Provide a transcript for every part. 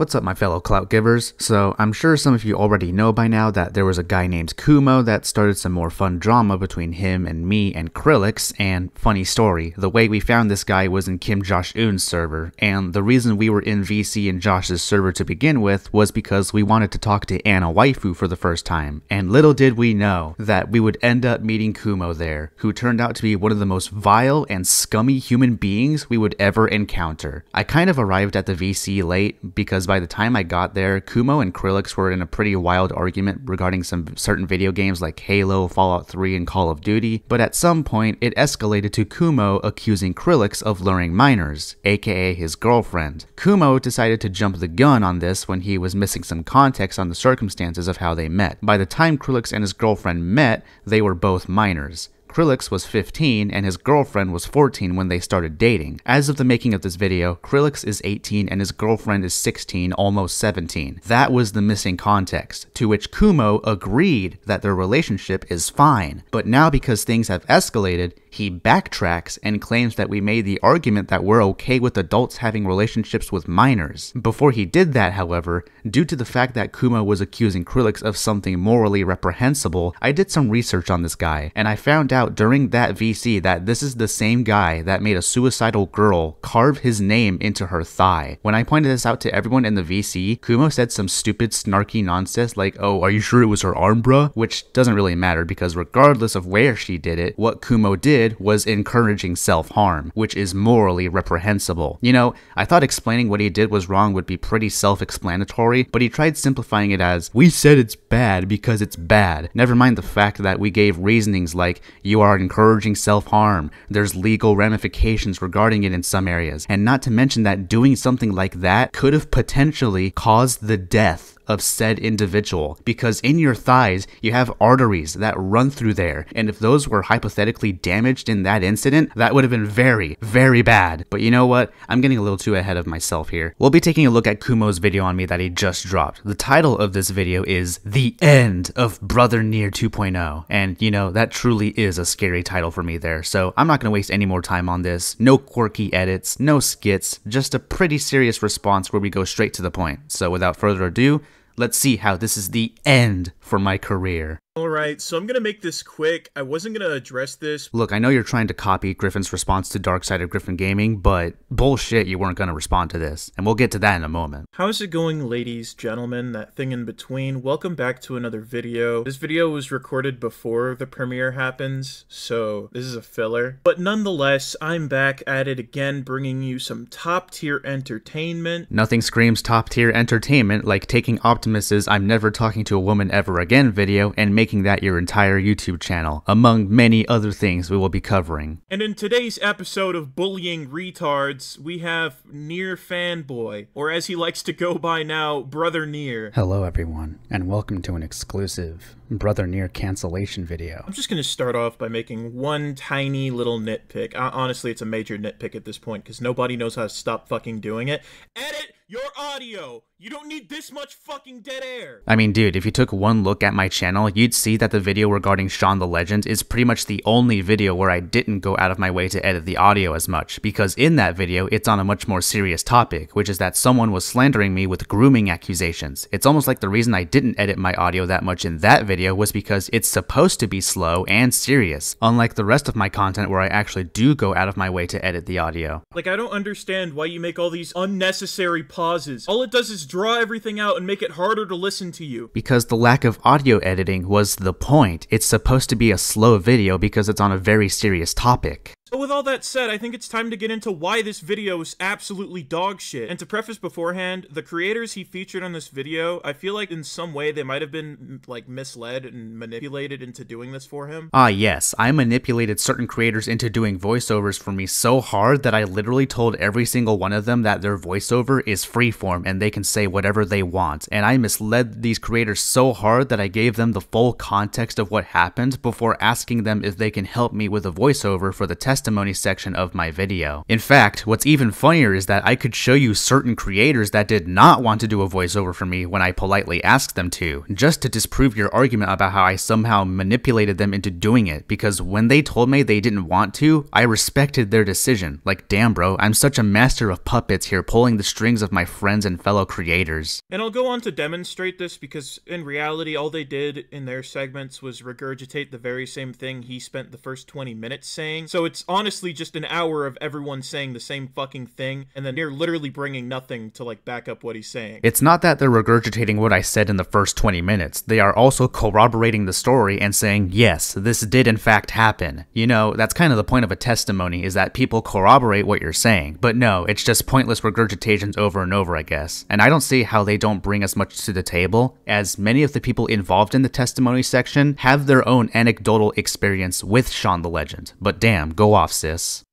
What's up, my fellow clout givers? So I'm sure some of you already know by now that there was a guy named Kumo that started some more fun drama between him and me and Krillix, and funny story, the way we found this guy was in Kim Josh Un's server, and the reason we were in VC in Josh's server to begin with was because we wanted to talk to Anna Waifu for the first time, and little did we know that we would end up meeting Kumo there, who turned out to be one of the most vile and scummy human beings we would ever encounter. I kind of arrived at the VC late because by the time I got there, Kumo and Krillix were in a pretty wild argument regarding some certain video games like Halo, Fallout 3, and Call of Duty, but at some point it escalated to Kumo accusing Krillix of luring minors, aka his girlfriend. Kumo decided to jump the gun on this when he was missing some context on the circumstances of how they met. By the time Krillix and his girlfriend met, they were both minors. Krillix was 15 and his girlfriend was 14 when they started dating. As of the making of this video, Krillix is 18 and his girlfriend is 16, almost 17. That was the missing context, to which Kumo agreed that their relationship is fine. But now because things have escalated, he backtracks and claims that we made the argument that we're okay with adults having relationships with minors. Before he did that, however, due to the fact that Kumo was accusing Krillix of something morally reprehensible, I did some research on this guy, and I found out during that VC that this is the same guy that made a suicidal girl carve his name into her thigh. When I pointed this out to everyone in the VC, Kumo said some stupid snarky nonsense like, "Oh, are you sure it was her arm, bruh?" Which doesn't really matter because regardless of where she did it, what Kumo did was encouraging self-harm, which is morally reprehensible. You know, I thought explaining what he did was wrong would be pretty self-explanatory, but he tried simplifying it as, "We said it's bad because it's bad." Never mind the fact that we gave reasonings like, you are encouraging self-harm, there's legal ramifications regarding it in some areas, and not to mention that doing something like that could have potentially caused the death of said individual, because in your thighs you have arteries that run through there, and if those were hypothetically damaged in that incident, that would have been very, very bad. But you know what? I'm getting a little too ahead of myself here. We'll be taking a look at Kumo's video on me that he just dropped. The title of this video is The End of Brother Nier 2.0, and you know, that truly is a scary title for me there, so I'm not going to waste any more time on this. No quirky edits, no skits, just a pretty serious response where we go straight to the point. So without further ado, let's see how this is the end for my career. Alright, so I'm gonna make this quick. I wasn't gonna address this. Look, I know you're trying to copy Griffin's response to Dark Side of Griffin Gaming, but bullshit, you weren't gonna respond to this, and we'll get to that in a moment. How's it going, ladies, gentlemen, that thing in between? Welcome back to another video. This video was recorded before the premiere happens, so this is a filler. But nonetheless, I'm back at it again, bringing you some top-tier entertainment. Nothing screams top-tier entertainment like taking Optimus's "I'm never talking to a woman ever again" video and making that your entire YouTube channel, among many other things we will be covering. And in today's episode of Bullying Retards, we have Nier Fanboy, or as he likes to go by now, Brother Nier. Hello everyone, and welcome to an exclusive Brother Nier cancellation video. I'm just gonna start off by making one tiny little nitpick. Honestly, it's a major nitpick at this point, because nobody knows how to stop fucking doing it. Edit your audio! You don't need this much fucking dead air! I mean, dude, if you took one look at my channel, you'd see that the video regarding Shaun the Legend is pretty much the only video where I didn't go out of my way to edit the audio as much, because in that video, it's on a much more serious topic, which is that someone was slandering me with grooming accusations. It's almost like the reason I didn't edit my audio that much in that video was because it's supposed to be slow and serious, unlike the rest of my content where I actually do go out of my way to edit the audio. Like, I don't understand why you make all these unnecessary pauses. All it does is draw everything out and make it harder to listen to you. Because the lack of audio editing was the point. It's supposed to be a slow video because it's on a very serious topic. So with all that said, I think it's time to get into why this video is absolutely dog shit. And to preface beforehand, the creators he featured on this video, I feel like in some way they might have been like misled and manipulated into doing this for him. Ah yes, I manipulated certain creators into doing voiceovers for me so hard that I literally told every single one of them that their voiceover is freeform and they can say whatever they want. And I misled these creators so hard that I gave them the full context of what happened before asking them if they can help me with a voiceover for the test testimony section of my video. In fact, what's even funnier is that I could show you certain creators that did not want to do a voiceover for me when I politely asked them to, just to disprove your argument about how I somehow manipulated them into doing it, because when they told me they didn't want to, I respected their decision. Like, damn bro, I'm such a master of puppets here, pulling the strings of my friends and fellow creators. And I'll go on to demonstrate this because in reality all they did in their segments was regurgitate the very same thing he spent the first 20 minutes saying. So it's honestly just an hour of everyone saying the same fucking thing, and then you're literally bringing nothing to like back up what he's saying. It's not that they're regurgitating what I said in the first 20 minutes. They are also corroborating the story and saying, yes, this did in fact happen. You know, that's kind of the point of a testimony, is that people corroborate what you're saying. But no, it's just pointless regurgitations over and over, I guess. And I don't see how they don't bring as much to the table, as many of the people involved in the testimony section have their own anecdotal experience with Sean the Legend. But damn, go off, sis.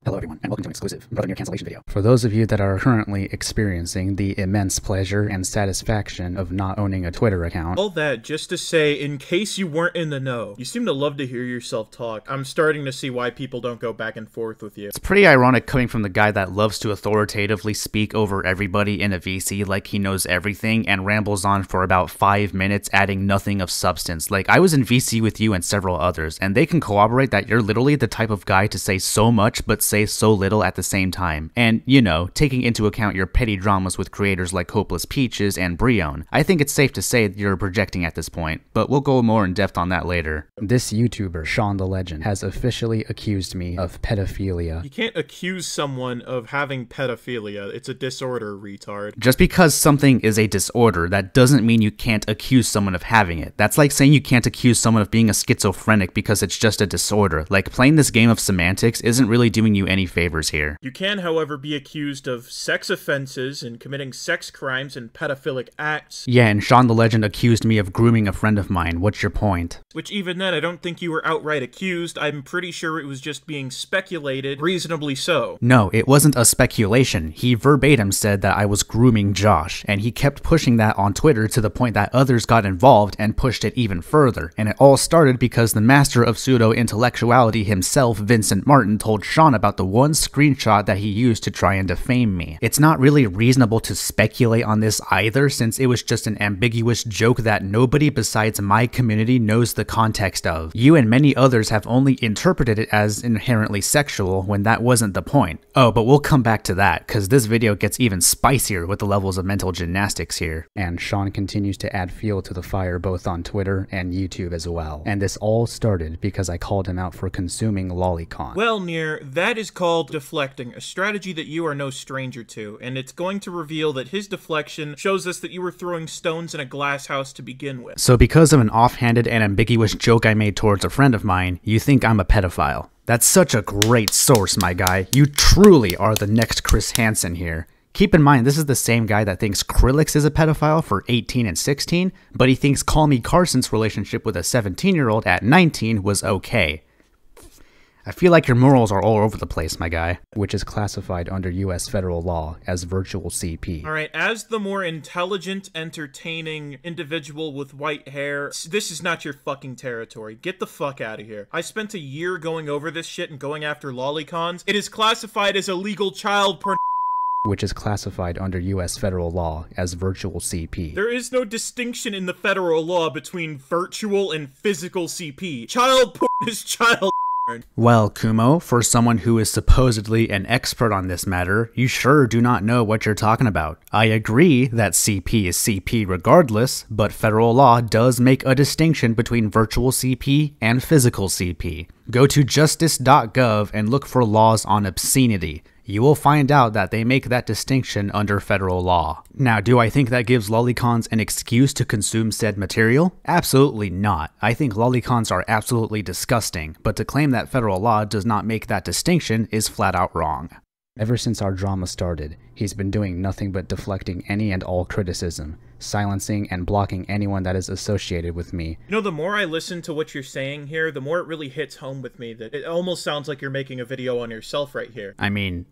Hello everyone, and welcome to an exclusive Brother Near cancellation video. For those of you that are currently experiencing the immense pleasure and satisfaction of not owning a Twitter account. All that just to say, in case you weren't in the know, you seem to love to hear yourself talk. I'm starting to see why people don't go back and forth with you. It's pretty ironic coming from the guy that loves to authoritatively speak over everybody in a VC like he knows everything and rambles on for about 5 minutes adding nothing of substance. Like, I was in VC with you and several others, and they can corroborate that you're literally the type of guy to say so much but say so little at the same time. And, you know, taking into account your petty dramas with creators like Hopeless Peaches and Brion, I think it's safe to say that you're projecting at this point, but we'll go more in depth on that later. This YouTuber, Sean the Legend, has officially accused me of pedophilia. You can't accuse someone of having pedophilia. It's a disorder, retard. Just because something is a disorder, that doesn't mean you can't accuse someone of having it. That's like saying you can't accuse someone of being a schizophrenic because it's just a disorder. Like, playing this game of semantics isn't really doing you any favors here. You can, however, be accused of sex offenses and committing sex crimes and pedophilic acts. Yeah, and Sean the Legend accused me of grooming a friend of mine. What's your point? Which even then, I don't think you were outright accused. I'm pretty sure it was just being speculated, reasonably so. No, it wasn't a speculation. He verbatim said that I was grooming Josh, and he kept pushing that on Twitter to the point that others got involved and pushed it even further. And it all started because the master of pseudo-intellectuality himself, Vincent Martin, told Sean about the one screenshot that he used to try and defame me. It's not really reasonable to speculate on this either, since it was just an ambiguous joke that nobody besides my community knows the context of. You and many others have only interpreted it as inherently sexual when that wasn't the point. Oh, but we'll come back to that, cause this video gets even spicier with the levels of mental gymnastics here. And Sean continues to add fuel to the fire both on Twitter and YouTube as well. And this all started because I called him out for consuming lolicon. Well, Near, that is called deflecting, a strategy that you are no stranger to, and it's going to reveal that his deflection shows us that you were throwing stones in a glass house to begin with. So because of an offhanded and ambiguous joke I made towards a friend of mine, you think I'm a pedophile. That's such a great source, my guy. You truly are the next Chris Hansen here. Keep in mind, this is the same guy that thinks Krillix is a pedophile for 18 and 16, but he thinks Call Me Carson's relationship with a 17-year-old at 19 was okay. I feel like your morals are all over the place, my guy. Which is classified under US federal law as virtual CP. Alright, as the more intelligent, entertaining individual with white hair, this is not your fucking territory. Get the fuck out of here. I spent a year going over this shit and going after lolicons. It is classified as illegal child porn. Which is classified under US federal law as virtual CP. There is no distinction in the federal law between virtual and physical CP. Child porn is child porn. Well, Kumo, for someone who is supposedly an expert on this matter, you sure do not know what you're talking about. I agree that CP is CP regardless, but federal law does make a distinction between virtual CP and physical CP. Go to justice.gov and look for laws on obscenity. You will find out that they make that distinction under federal law. Now, do I think that gives lolicons an excuse to consume said material? Absolutely not. I think lolicons are absolutely disgusting, but to claim that federal law does not make that distinction is flat out wrong. Ever since our drama started, he's been doing nothing but deflecting any and all criticism, silencing and blocking anyone that is associated with me. You know, the more I listen to what you're saying here, the more it really hits home with me that it almost sounds like you're making a video on yourself right here. I mean,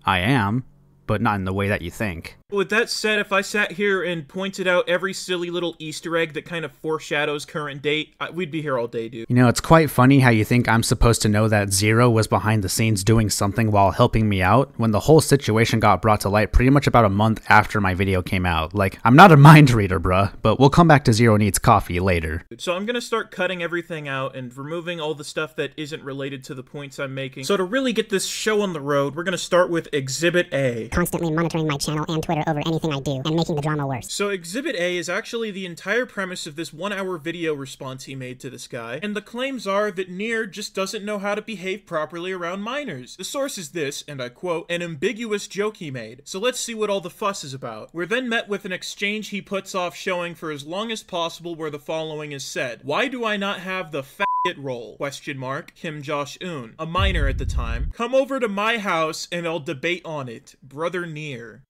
I am. but not in the way that you think. With that said, if I sat here and pointed out every silly little Easter egg that kind of foreshadows current date, we'd be here all day, dude. You know, it's quite funny how you think I'm supposed to know that Zero was behind the scenes doing something while helping me out, when the whole situation got brought to light pretty much about a month after my video came out. Like, I'm not a mind reader, bruh, but we'll come back to Zero Needs Coffee later. So I'm gonna start cutting everything out and removing all the stuff that isn't related to the points I'm making. So to really get this show on the road, we're gonna start with Exhibit A. Constantly monitoring my channel and Twitter over anything I do and making the drama worse. So Exhibit A is actually the entire premise of this 1-hour video response he made to this guy, and the claims are that Nier just doesn't know how to behave properly around minors. The source is this, and I quote, an ambiguous joke he made. So let's see what all the fuss is about. We're then met with an exchange he puts off showing for as long as possible where the following is said. Why do I not have the faggot role? Question mark. Kim Josh-un, a minor at the time. Come over to my house and I'll debate on it. Brother Nier.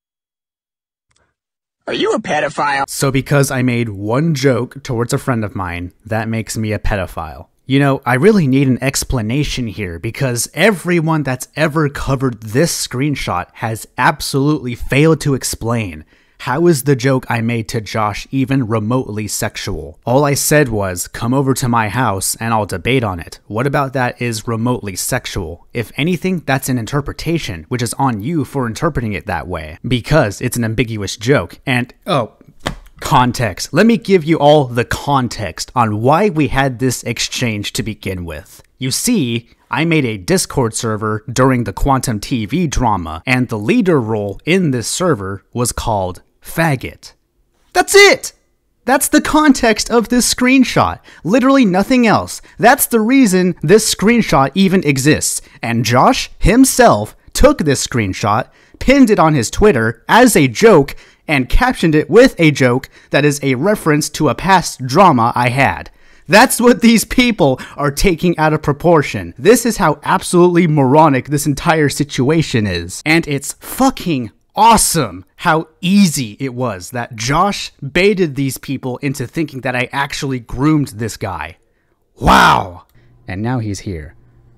Are you a pedophile? So because I made one joke towards a friend of mine, that makes me a pedophile. You know, I really need an explanation here because everyone that's ever covered this screenshot has absolutely failed to explain. How is the joke I made to Josh even remotely sexual? All I said was, come over to my house and I'll debate on it. What about that is remotely sexual? If anything, that's an interpretation, which is on you for interpreting it that way. Because it's an ambiguous joke. And, context. Let me give you all the context on why we had this exchange to begin with. You see, I made a Discord server during the Quantum TV drama, and the leader role in this server was called faggot. That's it! That's the context of this screenshot. Literally nothing else. That's the reason this screenshot even exists. And Josh himself took this screenshot, pinned it on his Twitter as a joke, and captioned it with a joke that is a reference to a past drama I had. That's what these people are taking out of proportion. This is how absolutely moronic this entire situation is. And it's fucking awesome how easy it was that Josh baited these people into thinking that I actually groomed this guy. Wow! And now he's here,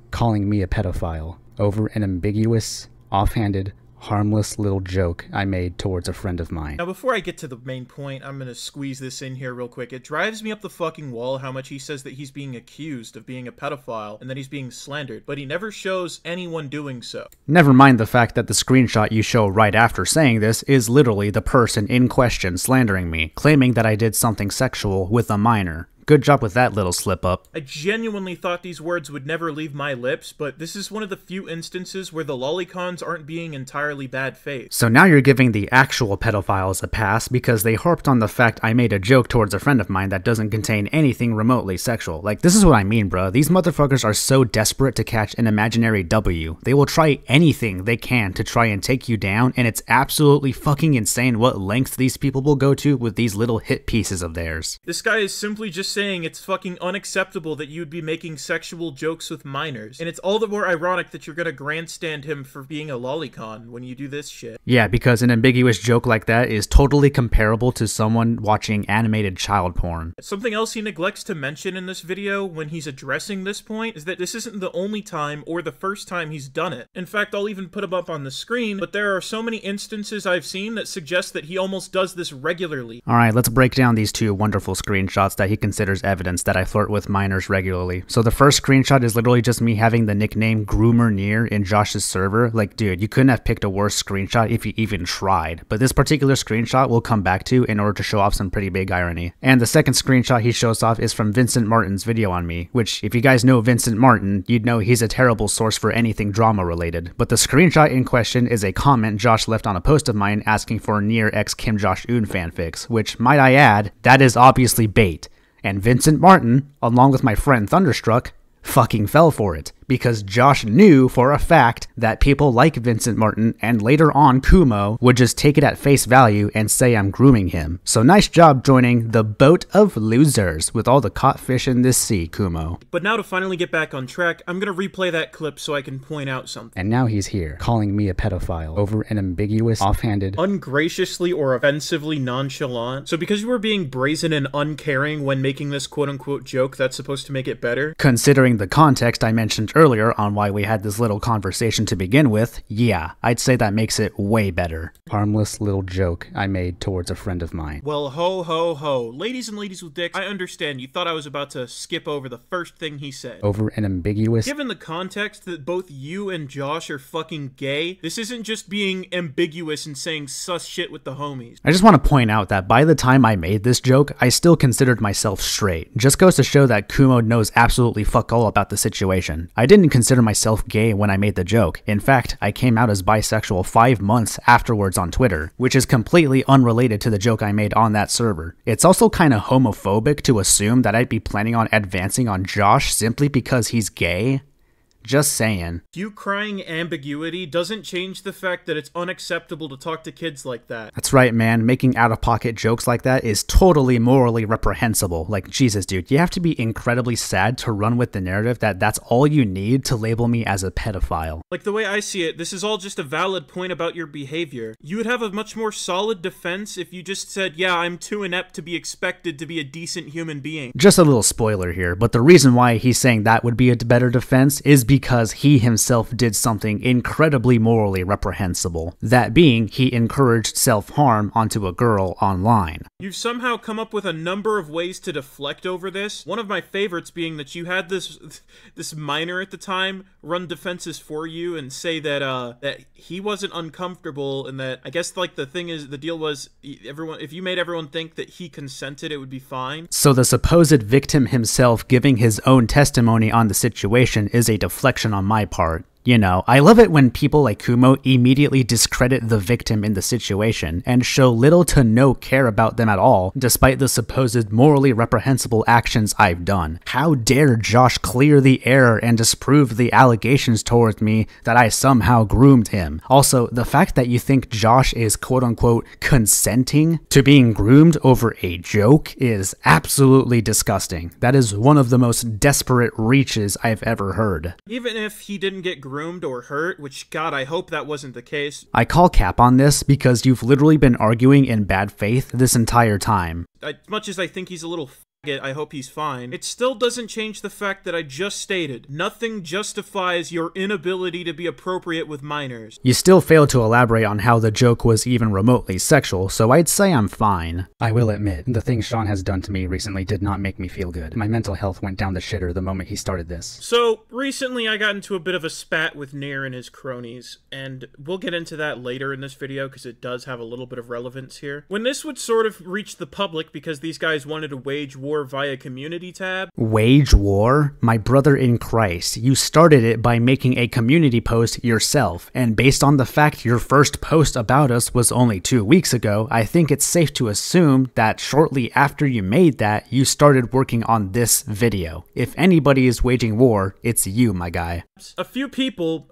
calling me a pedophile over an ambiguous, offhanded, harmless little joke I made towards a friend of mine. Now before I get to the main point, I'm gonna squeeze this in here real quick. It drives me up the fucking wall how much he says that he's being accused of being a pedophile and that he's being slandered, but he never shows anyone doing so. Never mind the fact that the screenshot you show right after saying this is literally the person in question slandering me, claiming that I did something sexual with a minor. Good job with that little slip up. I genuinely thought these words would never leave my lips, but this is one of the few instances where the lolicons aren't being entirely bad faith. So now you're giving the actual pedophiles a pass because they harped on the fact I made a joke towards a friend of mine that doesn't contain anything remotely sexual. Like, this is what I mean, bruh. These motherfuckers are so desperate to catch an imaginary W. They will try anything they can to try and take you down, and it's absolutely fucking insane what lengths these people will go to with these little hit pieces of theirs. This guy is simply just saying it's fucking unacceptable that you'd be making sexual jokes with minors, and it's all the more ironic that you're gonna grandstand him for being a lolicon when you do this shit. Yeah, because an ambiguous joke like that is totally comparable to someone watching animated child porn. Something else he neglects to mention in this video when he's addressing this point is that this isn't the only time or the first time he's done it. In fact, I'll even put him up on the screen, but there are so many instances I've seen that suggest that he almost does this regularly. Alright, let's break down these two wonderful screenshots that he considers evidence that I flirt with minors regularly. So the first screenshot is literally just me having the nickname Groomer Nier in Josh's server. Like, dude, you couldn't have picked a worse screenshot if you even tried. But this particular screenshot we'll come back to in order to show off some pretty big irony. And the second screenshot he shows off is from Vincent Martin's video on me, which, if you guys know Vincent Martin, you'd know he's a terrible source for anything drama related. But the screenshot in question is a comment Josh left on a post of mine asking for Nier x Kim Josh-un fanfics, which, might I add, that is obviously bait. And Vincent Martin, along with my friend Thunderstruck, fucking fell for it. Because Josh knew for a fact that people like Vincent Martin and later on Kumo would just take it at face value and say I'm grooming him. So nice job joining the boat of losers with all the caught fish in this sea, Kumo. But now to finally get back on track, I'm gonna replay that clip so I can point out something. And now he's here, calling me a pedophile over an ambiguous, offhanded, ungraciously or offensively nonchalant. So because you were being brazen and uncaring when making this quote-unquote joke, that's supposed to make it better? Considering the context I mentioned earlier on why we had this little conversation to begin with, yeah, I'd say that makes it way better. Harmless little joke I made towards a friend of mine. Well, ho, ho, ho. Ladies and ladies with dicks, I understand you thought I was about to skip over the first thing he said. Over an ambiguous... Given the context that both you and Josh are fucking gay, this isn't just being ambiguous and saying sus shit with the homies. I just want to point out that by the time I made this joke, I still considered myself straight. Just goes to show that Kumo knows absolutely fuck all about the situation. I didn't consider myself gay when I made the joke. In fact, I came out as bisexual 5 months afterwards on Twitter, which is completely unrelated to the joke I made on that server. It's also kinda homophobic to assume that I'd be planning on advancing on Josh simply because he's gay. Just saying. You crying ambiguity doesn't change the fact that it's unacceptable to talk to kids like that. That's right, man. Making out-of-pocket jokes like that is totally morally reprehensible. Like, Jesus, dude, you have to be incredibly sad to run with the narrative that that's all you need to label me as a pedophile. Like, the way I see it, this is all just a valid point about your behavior. You would have a much more solid defense if you just said, yeah, I'm too inept to be expected to be a decent human being. Just a little spoiler here, but the reason why he's saying that would be a better defense is because he himself did something incredibly morally reprehensible. That being, he encouraged self-harm onto a girl online. You've somehow come up with a number of ways to deflect over this. One of my favorites being that you had this minor at the time run defenses for you and say that that he wasn't uncomfortable, and that I guess like the deal was if you made everyone think that he consented, it would be fine. So the supposed victim himself giving his own testimony on the situation is a deflection on my part. You know, I love it when people like Kumo immediately discredit the victim in the situation and show little to no care about them at all, despite the supposed morally reprehensible actions I've done. How dare Josh clear the air and disprove the allegations towards me that I somehow groomed him? Also, the fact that you think Josh is quote-unquote consenting to being groomed over a joke is absolutely disgusting. That is one of the most desperate reaches I've ever heard. Even if he didn't get groomed or hurt, which, God, I hope that wasn't the case. I call cap on this because you've literally been arguing in bad faith this entire time. As much as I think he's a little I hope he's fine. It still doesn't change the fact that I just stated. Nothing justifies your inability to be appropriate with minors. You still fail to elaborate on how the joke was even remotely sexual, so I'd say I'm fine. I will admit, the things Sean has done to me recently did not make me feel good. My mental health went down the shitter the moment he started this. So, recently I got into a bit of a spat with Nair and his cronies, and we'll get into that later in this video because it does have a little bit of relevance here. When this would sort of reach the public because these guys wanted to wage war via community tab. Wage war? My brother in Christ, you started it by making a community post yourself, and based on the fact your first post about us was only 2 weeks ago, I think it's safe to assume that shortly after you made that, you started working on this video. If anybody is waging war, it's you, my guy. A few people,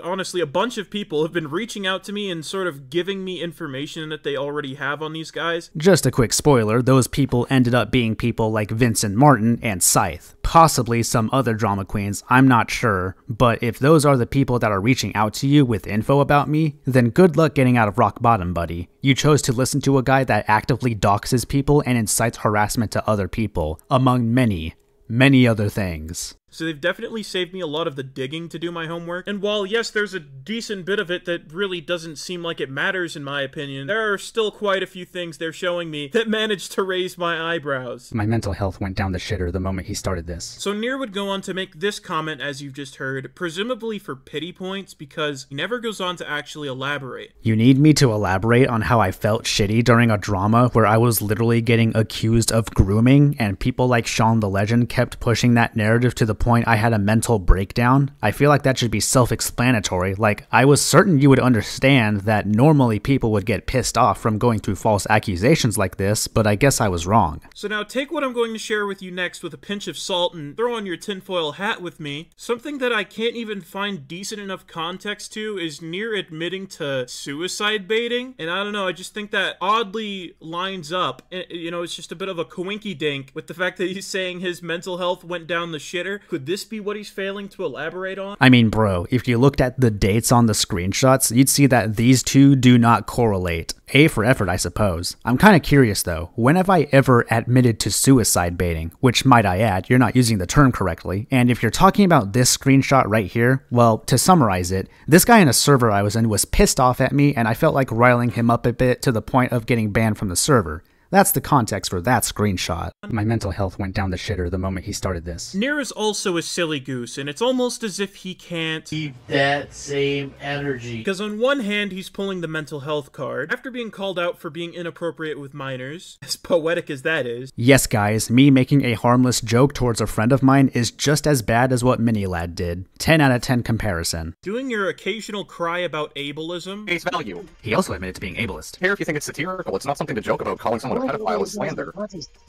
honestly a bunch of people, have been reaching out to me and sort of giving me information that they already have on these guys. Just a quick spoiler, those people ended up being people like Vincent Martin and Scythe. Possibly some other drama queens, I'm not sure, but if those are the people that are reaching out to you with info about me, then good luck getting out of rock bottom, buddy. You chose to listen to a guy that actively doxes people and incites harassment to other people, among many other things. So they've definitely saved me a lot of the digging to do my homework. And while, yes, there's a decent bit of it that really doesn't seem like it matters in my opinion, there are still quite a few things they're showing me that managed to raise my eyebrows. My mental health went down the shitter the moment he started this. So Nair would go on to make this comment, as you've just heard, presumably for pity points, because he never goes on to actually elaborate. You need me to elaborate on how I felt shitty during a drama where I was literally getting accused of grooming, and people like Sean the Legend kept pushing that narrative to the point I had a mental breakdown? I feel like that should be self-explanatory. Like, I was certain you would understand that normally people would get pissed off from going through false accusations like this, but I guess I was wrong. So now take what I'm going to share with you next with a pinch of salt and throw on your tinfoil hat with me. Something that I can't even find decent enough context to is Nair admitting to suicide baiting, and I don't know, I just think that oddly lines up. You know, it's just a bit of a coinky-dink with the fact that he's saying his mental health went down the shitter. Could this be what he's failing to elaborate on? I mean, bro, if you looked at the dates on the screenshots, you'd see that these two do not correlate. A for effort, I suppose. I'm kind of curious though, when have I ever admitted to suicide baiting? Which, might I add, you're not using the term correctly. And if you're talking about this screenshot right here, well, to summarize it, this guy in a server I was in was pissed off at me and I felt like riling him up a bit to the point of getting banned from the server. That's the context for that screenshot. My mental health went down the shitter the moment he started this. Nier is also a silly goose, and it's almost as if he can't keep that same energy. Because on one hand, he's pulling the mental health card, after being called out for being inappropriate with minors, as poetic as that is. Yes guys, me making a harmless joke towards a friend of mine is just as bad as what Minilad did. 10 out of 10 comparison. Doing your occasional cry about ableism. Face value. He also admitted to being ableist. Care if you think it's satirical, it's not something to joke about. Calling someone a pedophile is slander.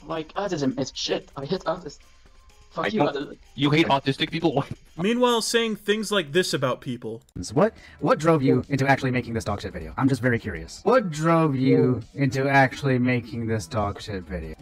Like, autism is shit. I hate autism. Fuck you, autism. You hate autistic people? Meanwhile, saying things like this about people. What drove you into actually making this dog shit video? I'm just very curious. What drove you into actually making this dog shit video?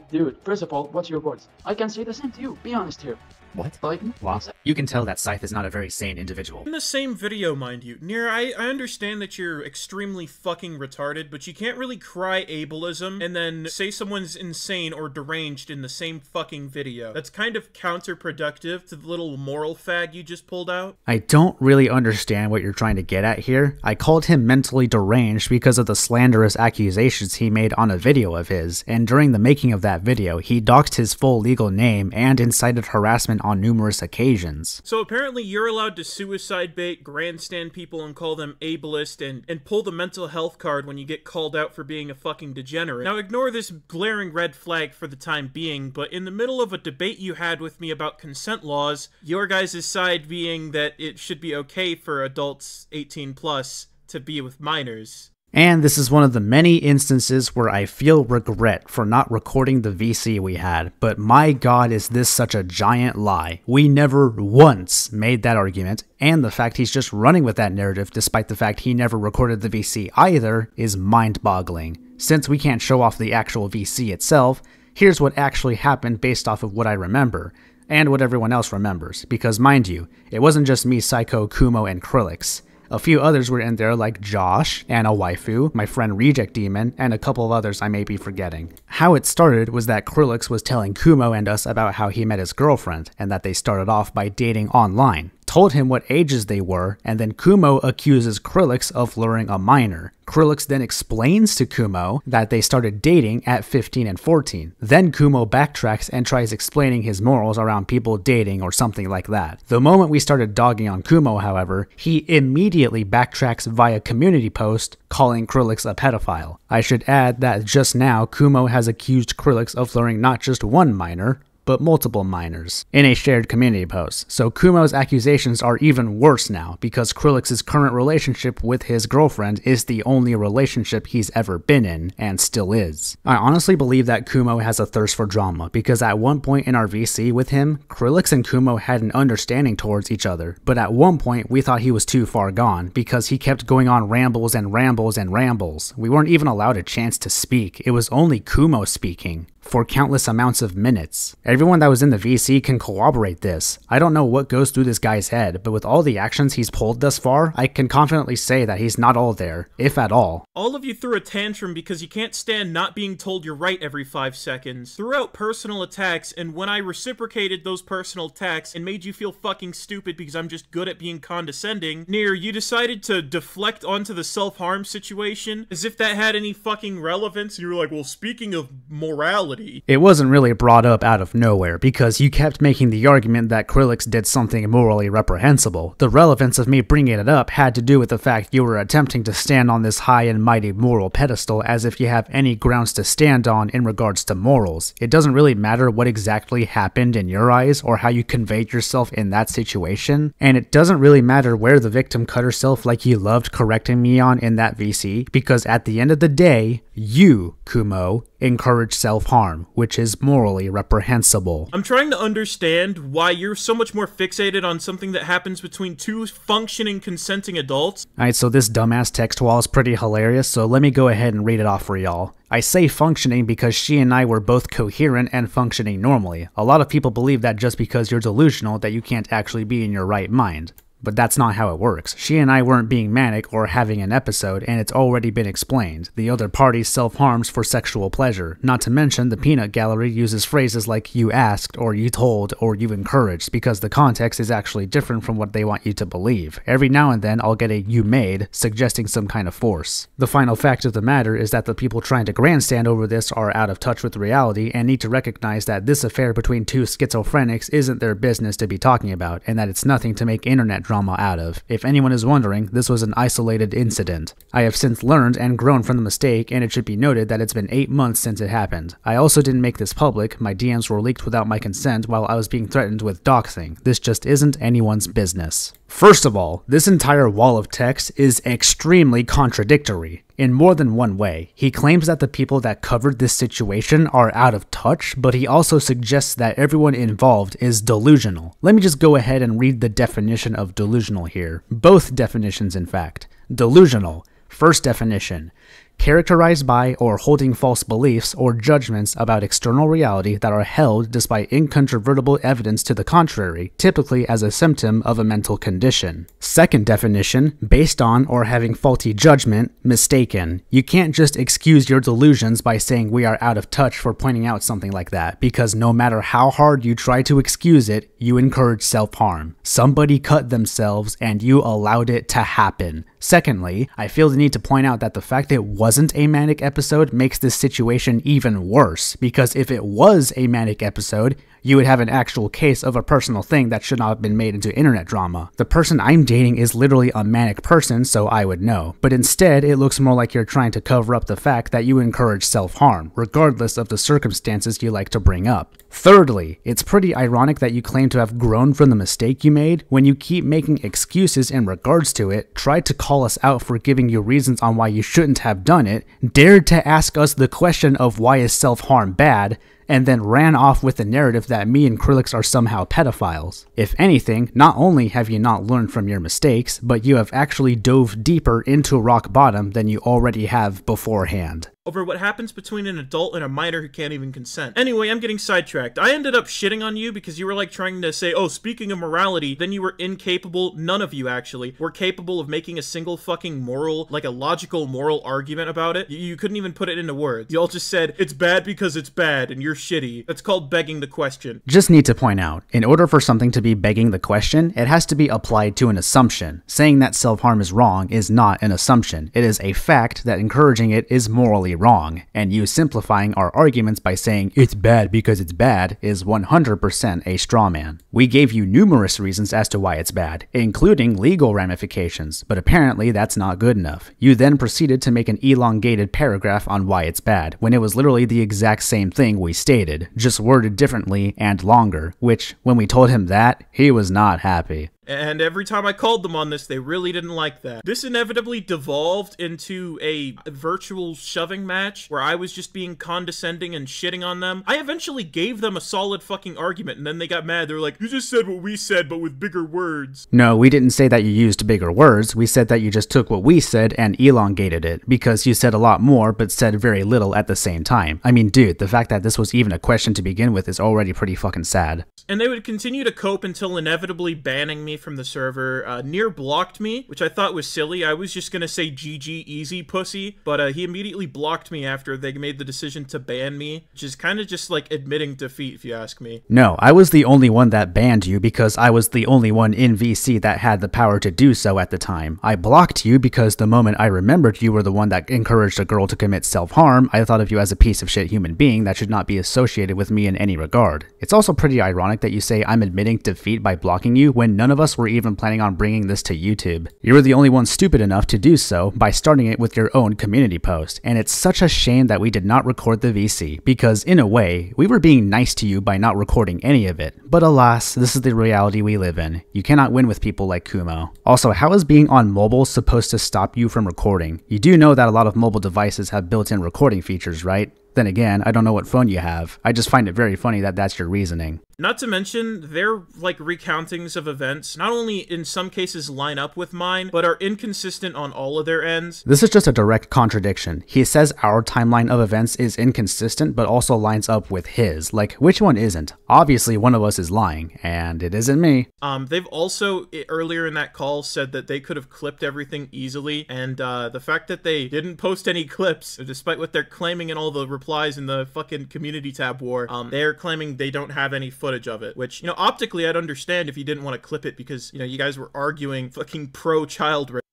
Dude, first of all, what's your words? I can say the same to you. Be honest here. What? Like, Wow. You can tell that Scythe is not a very sane individual. In the same video, mind you. Nier, I understand that you're extremely fucking retarded, but you can't really cry ableism and then say someone's insane or deranged in the same fucking video. That's kind of counterproductive to the little moral fag you just pulled out. I don't really understand what you're trying to get at here. I called him mentally deranged because of the slanderous accusations he made on a video of his, and during the making of that video, he doxed his full legal name and incited harassment on numerous occasions. So apparently you're allowed to suicide bait, grandstand people and call them ableist and pull the mental health card when you get called out for being a fucking degenerate. Now ignore this glaring red flag for the time being, but in the middle of a debate you had with me about consent laws, your guys' side being that it should be okay for adults 18 plus to be with minors. And this is one of the many instances where I feel regret for not recording the VC we had, but my god is this such a giant lie. We never once made that argument, and the fact he's just running with that narrative despite the fact he never recorded the VC either is mind-boggling. Since we can't show off the actual VC itself, here's what actually happened based off of what I remember, and what everyone else remembers, because mind you, it wasn't just me, Psycho, Kumo, and Krillix. A few others were in there like Josh, Anna Waifu, my friend Reject Demon, and a couple of others I may be forgetting. How it started was that Krillix was telling Kumo and us about how he met his girlfriend, and that they started off by dating online. Told him what ages they were, and then Kumo accuses Krillix of luring a minor. Krillix then explains to Kumo that they started dating at 15 and 14. Then Kumo backtracks and tries explaining his morals around people dating or something like that. The moment we started dogging on Kumo, however, he immediately backtracks via community post calling Krillix a pedophile. I should add that just now Kumo has accused Krillix of luring not just one minor, but multiple minors, in a shared community post. So Kumo's accusations are even worse now, because Krillix's current relationship with his girlfriend is the only relationship he's ever been in, and still is. I honestly believe that Kumo has a thirst for drama, because at one point in our VC with him, Krillix and Kumo had an understanding towards each other, but at one point we thought he was too far gone, because he kept going on rambles and rambles and rambles. We weren't even allowed a chance to speak, it was only Kumo speaking for countless amounts of minutes. Everyone that was in the VC can corroborate this. I don't know what goes through this guy's head, but with all the actions he's pulled thus far, I can confidently say that he's not all there, if at all. All of you threw a tantrum because you can't stand not being told you're right every 5 seconds. Threw out personal attacks, and when I reciprocated those personal attacks and made you feel fucking stupid because I'm just good at being condescending, Nier, you decided to deflect onto the self-harm situation as if that had any fucking relevance. You were like, well, speaking of morality, it wasn't really brought up out of nowhere, because you kept making the argument that Krillix did something morally reprehensible. The relevance of me bringing it up had to do with the fact you were attempting to stand on this high and mighty moral pedestal as if you have any grounds to stand on in regards to morals. It doesn't really matter what exactly happened in your eyes or how you conveyed yourself in that situation, and it doesn't really matter where the victim cut herself like you loved correcting me on in that VC, because at the end of the day, you, Kumo, encourage self-harm. self-harm, which is morally reprehensible. I'm trying to understand why you're so much more fixated on something that happens between two functioning, consenting adults. Alright, so this dumbass text wall is pretty hilarious, so let me go ahead and read it off for y'all. I say functioning because she and I were both coherent and functioning normally. A lot of people believe that just because you're delusional that you can't actually be in your right mind. But that's not how it works. She and I weren't being manic or having an episode, and it's already been explained. The other party self-harms for sexual pleasure. Not to mention, the peanut gallery uses phrases like you asked, or you told, or you encouraged, because the context is actually different from what they want you to believe. Every now and then, I'll get a you made, suggesting some kind of force. The final fact of the matter is that the people trying to grandstand over this are out of touch with reality and need to recognize that this affair between two schizophrenics isn't their business to be talking about, and that it's nothing to make internet drama out of. If anyone is wondering, this was an isolated incident. I have since learned and grown from the mistake, and it should be noted that it's been 8 months since it happened. I also didn't make this public. My DMs were leaked without my consent while I was being threatened with doxing. This just isn't anyone's business. First of all, this entire wall of text is extremely contradictory. In more than one way. He claims that the people that covered this situation are out of touch, but he also suggests that everyone involved is delusional. Let me just go ahead and read the definition of delusional here. Both definitions, in fact. Delusional. First definition. Characterized by or holding false beliefs or judgments about external reality that are held despite incontrovertible evidence to the contrary, typically as a symptom of a mental condition. Second definition, based on or having faulty judgment, mistaken. You can't just excuse your delusions by saying we are out of touch for pointing out something like that, because no matter how hard you try to excuse it, you encourage self-harm. Somebody cut themselves and you allowed it to happen. Secondly, I feel the need to point out that the fact that it wasn't a manic episode makes this situation even worse, because if it was a manic episode, you would have an actual case of a personal thing that should not have been made into internet drama. The person I'm dating is literally a manic person, so I would know. But instead, it looks more like you're trying to cover up the fact that you encourage self-harm, regardless of the circumstances you like to bring up. Thirdly, it's pretty ironic that you claim to have grown from the mistake you made when you keep making excuses in regards to it, tried to call us out for giving you reasons on why you shouldn't have done it, dared to ask us the question of why is self-harm bad, and then ran off with the narrative that me and Krillix are somehow pedophiles. If anything, not only have you not learned from your mistakes, but you have actually dove deeper into rock bottom than you already have beforehand. Over what happens between an adult and a minor who can't even consent. Anyway, I'm getting sidetracked. I ended up shitting on you because you were like trying to say, oh, speaking of morality, then you were incapable, none of you actually, were capable of making a single fucking moral, like a logical moral argument about it. You couldn't even put it into words. You all just said, it's bad because it's bad and you're shitty. That's called begging the question. Just need to point out, in order for something to be begging the question, it has to be applied to an assumption. Saying that self-harm is wrong is not an assumption. It is a fact that encouraging it is morally wrong, and you simplifying our arguments by saying it's bad because it's bad is 100% a straw man. We gave you numerous reasons as to why it's bad, including legal ramifications, but apparently that's not good enough. You then proceeded to make an elongated paragraph on why it's bad, when it was literally the exact same thing we stated, just worded differently and longer, which, when we told him that, he was not happy. And every time I called them on this, they really didn't like that. This inevitably devolved into a virtual shoving match where I was just being condescending and shitting on them. I eventually gave them a solid fucking argument, and then they got mad. They were like, you just said what we said, but with bigger words. No, we didn't say that you used bigger words. We said that you just took what we said and elongated it, because you said a lot more, but said very little at the same time. I mean, dude, the fact that this was even a question to begin with is already pretty fucking sad. And they would continue to cope until inevitably banning me from the server. Near blocked me, which I thought was silly. I was just gonna say GG easy pussy, but he immediately blocked me after they made the decision to ban me, which is kind of just like admitting defeat if you ask me. No, I was the only one that banned you because I was the only one in VC that had the power to do so at the time. I blocked you because the moment I remembered you were the one that encouraged a girl to commit self-harm, I thought of you as a piece of shit human being that should not be associated with me in any regard. It's also pretty ironic that you say I'm admitting defeat by blocking you when none of us were even planning on bringing this to YouTube. You were the only one stupid enough to do so by starting it with your own community post, and it's such a shame that we did not record the VC, because in a way, we were being nice to you by not recording any of it. But alas, this is the reality we live in. You cannot win with people like Kumo. Also, how is being on mobile supposed to stop you from recording? You do know that a lot of mobile devices have built-in recording features, right? Then again, I don't know what phone you have. I just find it very funny that that's your reasoning. Not to mention, their, recountings of events not only in some cases line up with mine, but are inconsistent on all of their ends. This is just a direct contradiction. He says our timeline of events is inconsistent, but also lines up with his. Like, which one isn't? Obviously, one of us is lying, and it isn't me. They've also, earlier in that call, said that they could have clipped everything easily, and the fact that they didn't post any clips, despite what they're claiming in all the replies in the fucking community tab war, they're claiming they don't have any footage of it, which, optically I'd understand if you didn't want to clip it because, you guys were arguing fucking pro-child rape.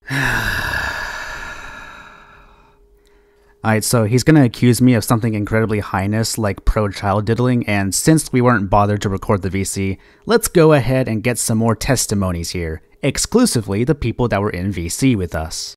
Alright, so he's gonna accuse me of something incredibly heinous like pro-child diddling, and since we weren't bothered to record the VC, let's go ahead and get some more testimonies here, exclusively the people that were in VC with us.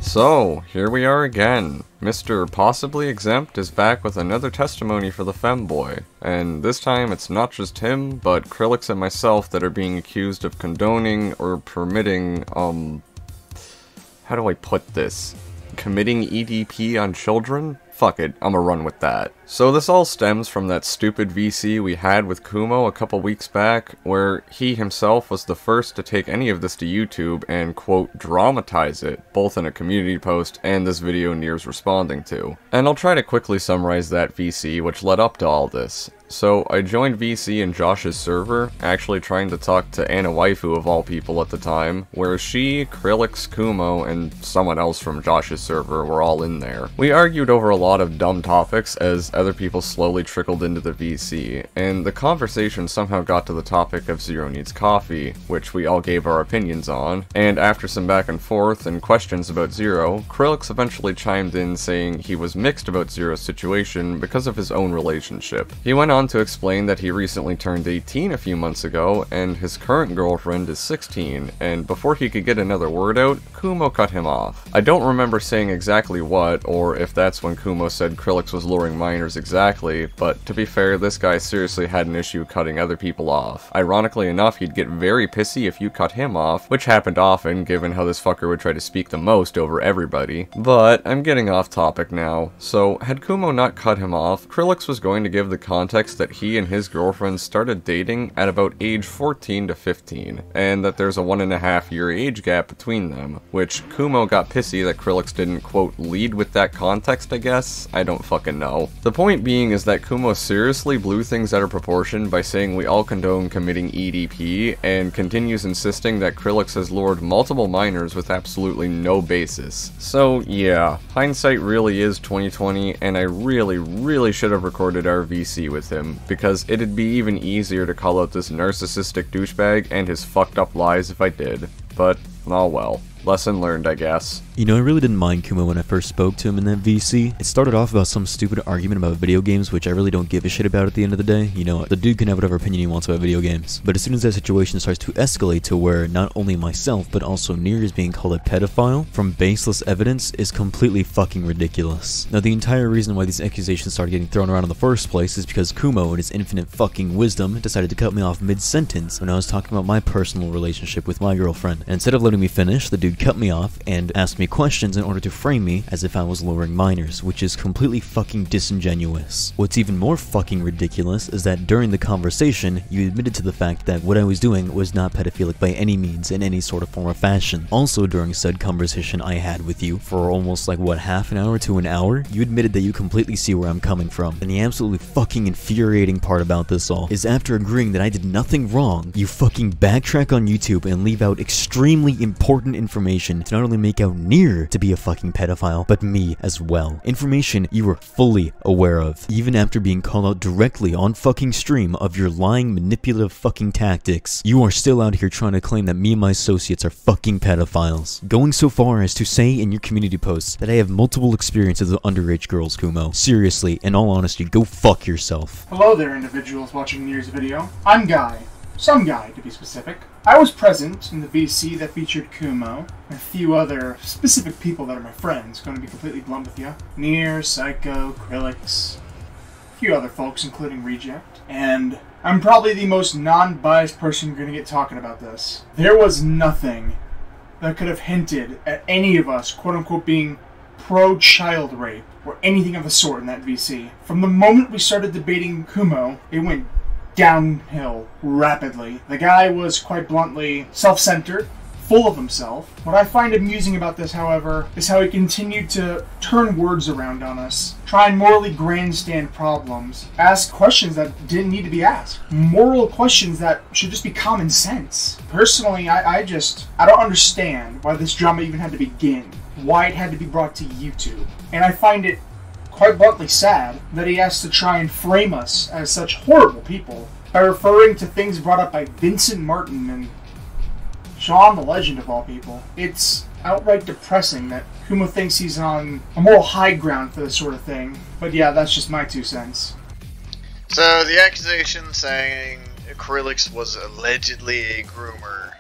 So, here we are again. Mr. Possibly Exempt is back with another testimony for the femboy, and this time it's not just him, but Krillix and myself that are being accused of condoning or permitting, how do I put this? Committing EDP on children? Fuck it, I'ma run with that. So this all stems from that stupid VC we had with Kumo a couple weeks back, where he himself was the first to take any of this to YouTube and, quote, dramatize it, both in a community post and this video Nier's responding to. And I'll try to quickly summarize that VC which led up to all this. So, I joined VC in Josh's server, actually trying to talk to Anna Waifu of all people at the time, where she, Krillix, Kumo, and someone else from Josh's server were all in there. We argued over a lot of dumb topics as other people slowly trickled into the VC, and the conversation somehow got to the topic of Zero Needs Coffee, which we all gave our opinions on, and after some back and forth and questions about Zero, Krillix eventually chimed in saying he was mixed about Zero's situation because of his own relationship. He went on to explain that he recently turned 18 a few months ago, and his current girlfriend is 16, and before he could get another word out, Kumo cut him off. I don't remember saying exactly what, or if that's when Kumo said Krillix was luring minors exactly, but to be fair, this guy seriously had an issue cutting other people off. Ironically enough, he'd get very pissy if you cut him off, which happened often given how this fucker would try to speak the most over everybody. But I'm getting off topic now. So, had Kumo not cut him off, Krillix was going to give the context that he and his girlfriend started dating at about age 14 to 15, and that there's a 1.5-year age gap between them, which Kumo got pissy that Krillix didn't, quote, lead with that context, I guess? I don't fucking know. The point being is that Kumo seriously blew things out of proportion by saying we all condone committing EDP, and continues insisting that Krillix has lured multiple minors with absolutely no basis. So, yeah, hindsight really is 2020, and I really should have recorded our VC with him, because it'd be even easier to call out this narcissistic douchebag and his fucked up lies if I did. But, oh well. Lesson learned, I guess. You know, I really didn't mind Kumo when I first spoke to him in that VC. It started off about some stupid argument about video games, which I really don't give a shit about at the end of the day. You know, the dude can have whatever opinion he wants about video games. But as soon as that situation starts to escalate to where not only myself, but also Nier is being called a pedophile from baseless evidence is completely fucking ridiculous. Now, the entire reason why these accusations started getting thrown around in the first place is because Kumo, in his infinite fucking wisdom, decided to cut me off mid-sentence when I was talking about my personal relationship with my girlfriend. And instead of letting me finish, the dude cut me off and asked me questions in order to frame me as if I was luring minors, which is completely fucking disingenuous. What's even more fucking ridiculous is that during the conversation, you admitted to the fact that what I was doing was not pedophilic by any means in any sort of form or fashion. Also, during said conversation I had with you for almost like, what, half an hour to an hour, you admitted that you completely see where I'm coming from. And the absolutely fucking infuriating part about this all is after agreeing that I did nothing wrong, you fucking backtrack on YouTube and leave out extremely important information to not only make out Nier to be a fucking pedophile, but me as well. Information you were fully aware of, even after being called out directly on fucking stream of your lying, manipulative fucking tactics. You are still out here trying to claim that me and my associates are fucking pedophiles. Going so far as to say in your community posts that I have multiple experiences with underage girls, Kumo. Seriously, in all honesty, go fuck yourself. Hello there, individuals watching Nier's video. I'm Guy. Some Guy, to be specific. I was present in the VC that featured Kumo, and a few other specific people that are my friends, going to be completely blunt with you. Nier, Psycho, Krillix, a few other folks, including Reject. And I'm probably the most non-biased person you're going to get talking about this. There was nothing that could have hinted at any of us, quote-unquote, being pro-child rape or anything of the sort in that VC. From the moment we started debating Kumo, it went downhill rapidly. The guy was, quite bluntly, self-centered, full of himself. What I find amusing about this, however, is how he continued to turn words around on us, try and morally grandstand problems, ask questions that didn't need to be asked, moral questions that should just be common sense. Personally, I don't understand why this drama even had to begin, why it had to be brought to YouTube, and I find it quite bluntly sad that he has to try and frame us as such horrible people by referring to things brought up by Vincent Martin and Sean the Legend of all people. It's outright depressing that Kumo thinks he's on a moral high ground for this sort of thing. But yeah, that's just my 2 cents. So the accusation saying Acrylics was allegedly a groomer.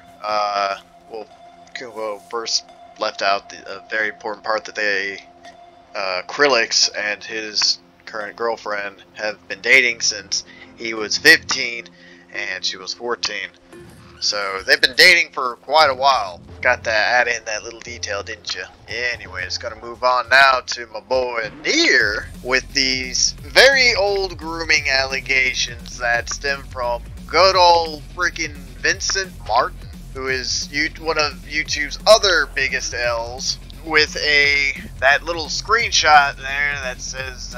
Well, Kumo first left out a very important part that Acrylics and his current girlfriend have been dating since he was 15 and she was 14. So they've been dating for quite a while. Got to add in that little detail, didn't you? Anyways, gonna move on now to my boy Near with these very old grooming allegations that stem from good old freaking Vincent Martin, who is one of YouTube's other biggest L's, with that little screenshot there that says,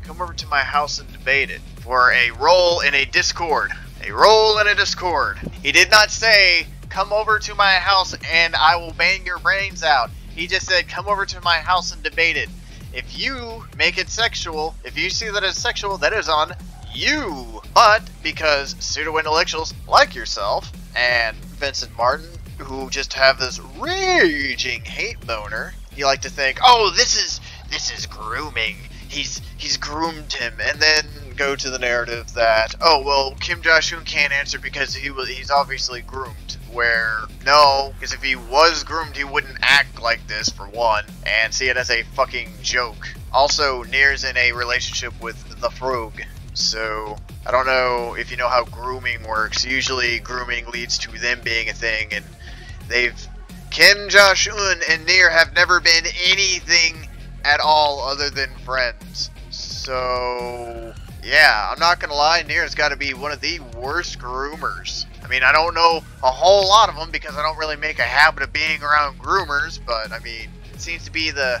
come over to my house and debate it, for a role in a Discord. A role in a Discord. He did not say, come over to my house and I will bang your brains out. He just said, come over to my house and debate it. If you make it sexual, if you see that as sexual, that is on you. But because pseudo-intellectuals like yourself and Vincent Martin, who just have this raging hate boner, you like to think, oh, this is grooming. He's groomed him, and then go to the narrative that, oh, well, Kim Jong-un can't answer because he's obviously groomed. Where, no, because if he was groomed, he wouldn't act like this, for one, and see it as a fucking joke. Also, Nier's in a relationship with the Frog, so I don't know if you know how grooming works. Usually, grooming leads to them being a thing, and Kim Jong-un and Nier have never been anything at all other than friends. So yeah, I'm not gonna lie, Nier's got to be one of the worst groomers. I mean, I don't know a whole lot of them because I don't really make a habit of being around groomers, but I mean, it seems to be the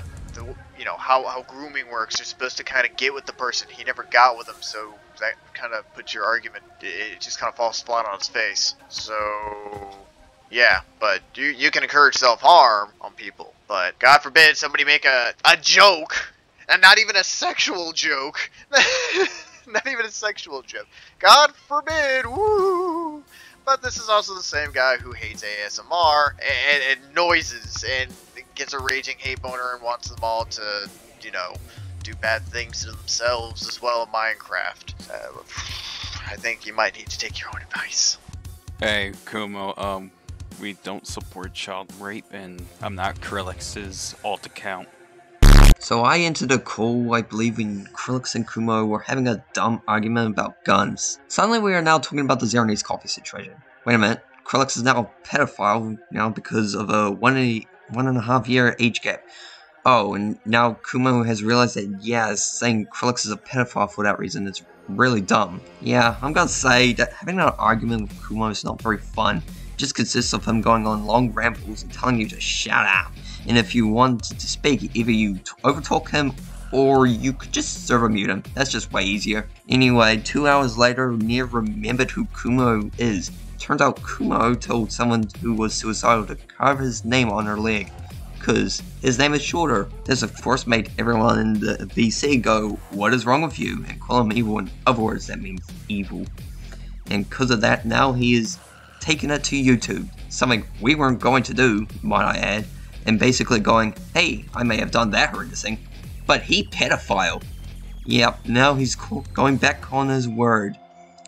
you know, how grooming works. You're supposed to kind of get with the person. He never got with them, so that kind of puts your argument, it just kind of falls flat on its face. So yeah, but you can encourage self-harm on people, but God forbid somebody make a joke, and not even a sexual joke. Not even a sexual joke. God forbid, woo! But this is also the same guy who hates ASMR and noises and gets a raging hate boner and wants them all to, you know, do bad things to themselves as well in Minecraft. I think you might need to take your own advice. Hey, Kumo, we don't support child rape, and I'm not Krillix's alt account. So I entered a call, I believe, when Krillix and Kumo were having a dumb argument about guns. Suddenly we are now talking about the Zero Needs Coffee situation. Wait a minute, Krillix is now a pedophile now because of a 1.5 year age gap. Oh, and now Kumo has realized that, yeah, saying Krillix is a pedophile for that reason is really dumb. Yeah, I'm gonna say that having an argument with Kumo is not very fun. It just consists of him going on long rambles and telling you to shut up. And if you want to speak, either you overtalk him or you could just server mute him. That's just way easier. Anyway, 2 hours later, Nier remembered who Kumo is. Turns out Kumo told someone who was suicidal to carve his name on her leg, cause his name is shorter. This of course made everyone in the VC go, what is wrong with you? And call him evil. In other words, that means evil. And cause of that, now he is taking it to YouTube. Something we weren't going to do, might I add. And basically going, hey, I may have done that horrendous thing, but he pedophile. Yep, now he's going back on his word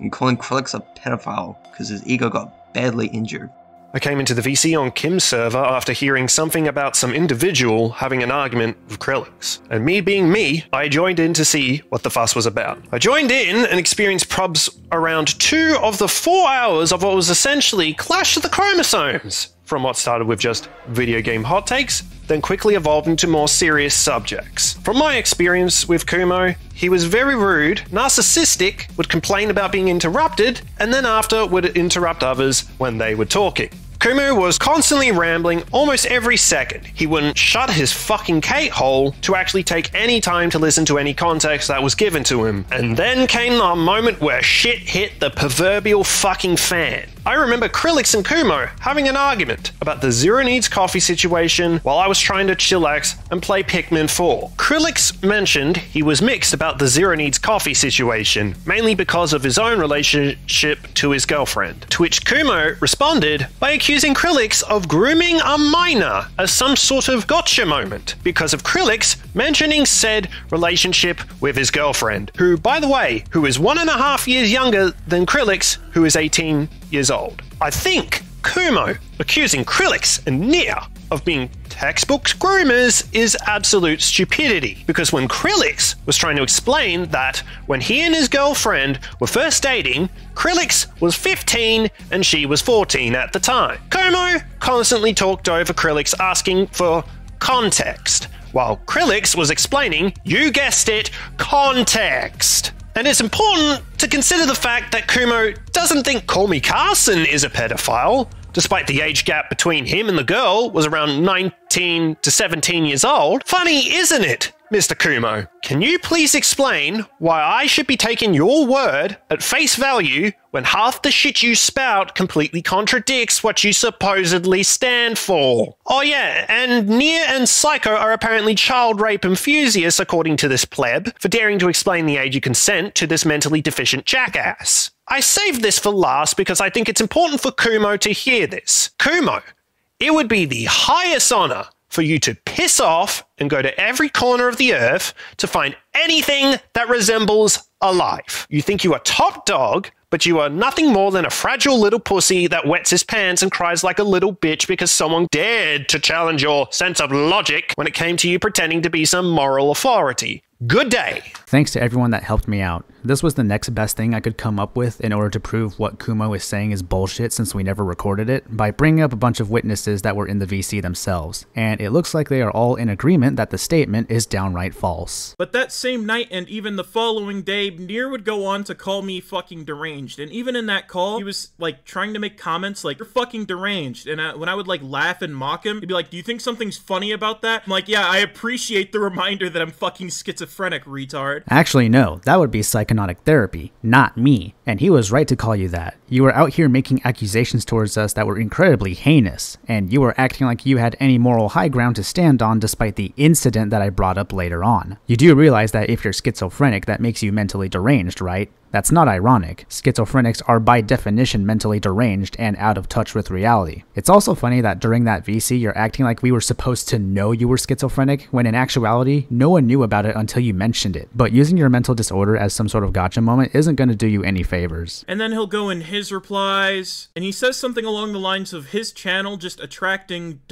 and calling Krillix a pedophile because his ego got badly injured. I came into the VC on Kim's server after hearing something about some individual having an argument with Krillix. And me being me, I joined in to see what the fuss was about. I joined in and experienced probs around 2 of the 4 hours of what was essentially Clash of the Chromosomes. from what started with just video game hot takes, then quickly evolved into more serious subjects. From my experience with Kumo, he was very rude, narcissistic, would complain about being interrupted, and then after would interrupt others when they were talking. Kumo was constantly rambling almost every second. He wouldn't shut his fucking cake hole to actually take any time to listen to any context that was given to him. And then came the moment where shit hit the proverbial fucking fan. I remember Krillix and Kumo having an argument about the Zero Needs Coffee situation while I was trying to chillax and play Pikmin 4. Krillix mentioned he was mixed about the Zero Needs Coffee situation, mainly because of his own relationship to his girlfriend, to which Kumo responded by accusing Krillix of grooming a minor as some sort of gotcha moment because of Krillix mentioning said relationship with his girlfriend, who, by the way, who is 1.5 years younger than Krillix, who is 18 years old. I think Kumo accusing Krillix and Nia of being textbook groomers is absolute stupidity, because when Krillix was trying to explain that when he and his girlfriend were first dating, Krillix was 15 and she was 14 at the time. Kumo constantly talked over Krillix asking for context, while Krillix was explaining, you guessed it, context. And it's important to consider the fact that Kumo doesn't think Call Me Carson is a pedophile, despite the age gap between him and the girl was around 19 to 17 years old. Funny, isn't it, Mr. Kumo? Can you please explain why I should be taking your word at face value when half the shit you spout completely contradicts what you supposedly stand for? Oh yeah, and Nia and Psycho are apparently child rape enthusiasts according to this pleb, for daring to explain the age of consent to this mentally deficient jackass. I saved this for last because I think it's important for Kumo to hear this. Kumo, it would be the highest honor for you to piss off and go to every corner of the earth to find anything that resembles a life. You think you are top dog, but you are nothing more than a fragile little pussy that wets his pants and cries like a little bitch because someone dared to challenge your sense of logic when it came to you pretending to be some moral authority. Good day. Thanks to everyone that helped me out. This was the next best thing I could come up with in order to prove what Kumo is saying is bullshit since we never recorded it, by bringing up a bunch of witnesses that were in the VC themselves, and it looks like they are all in agreement that the statement is downright false. But that same night and even the following day, Nier would go on to call me fucking deranged, and even in that call, he was like trying to make comments like, you're fucking deranged, and when I would like laugh and mock him, he'd be like, do you think something's funny about that? I'm like, yeah, I appreciate the reminder that I'm fucking schizophrenic, retard. Actually, no, that would be psychotic therapy, not me. And he was right to call you that. You were out here making accusations towards us that were incredibly heinous, and you were acting like you had any moral high ground to stand on despite the incident that I brought up later on. You do realize that if you're schizophrenic, that makes you mentally deranged, right? That's not ironic. Schizophrenics are by definition mentally deranged and out of touch with reality. It's also funny that during that VC you're acting like we were supposed to know you were schizophrenic, when in actuality, no one knew about it until you mentioned it. But using your mental disorder as some sort of gotcha moment isn't going to do you any favors. And then he'll go in his replies, and he says something along the lines of his channel just attracting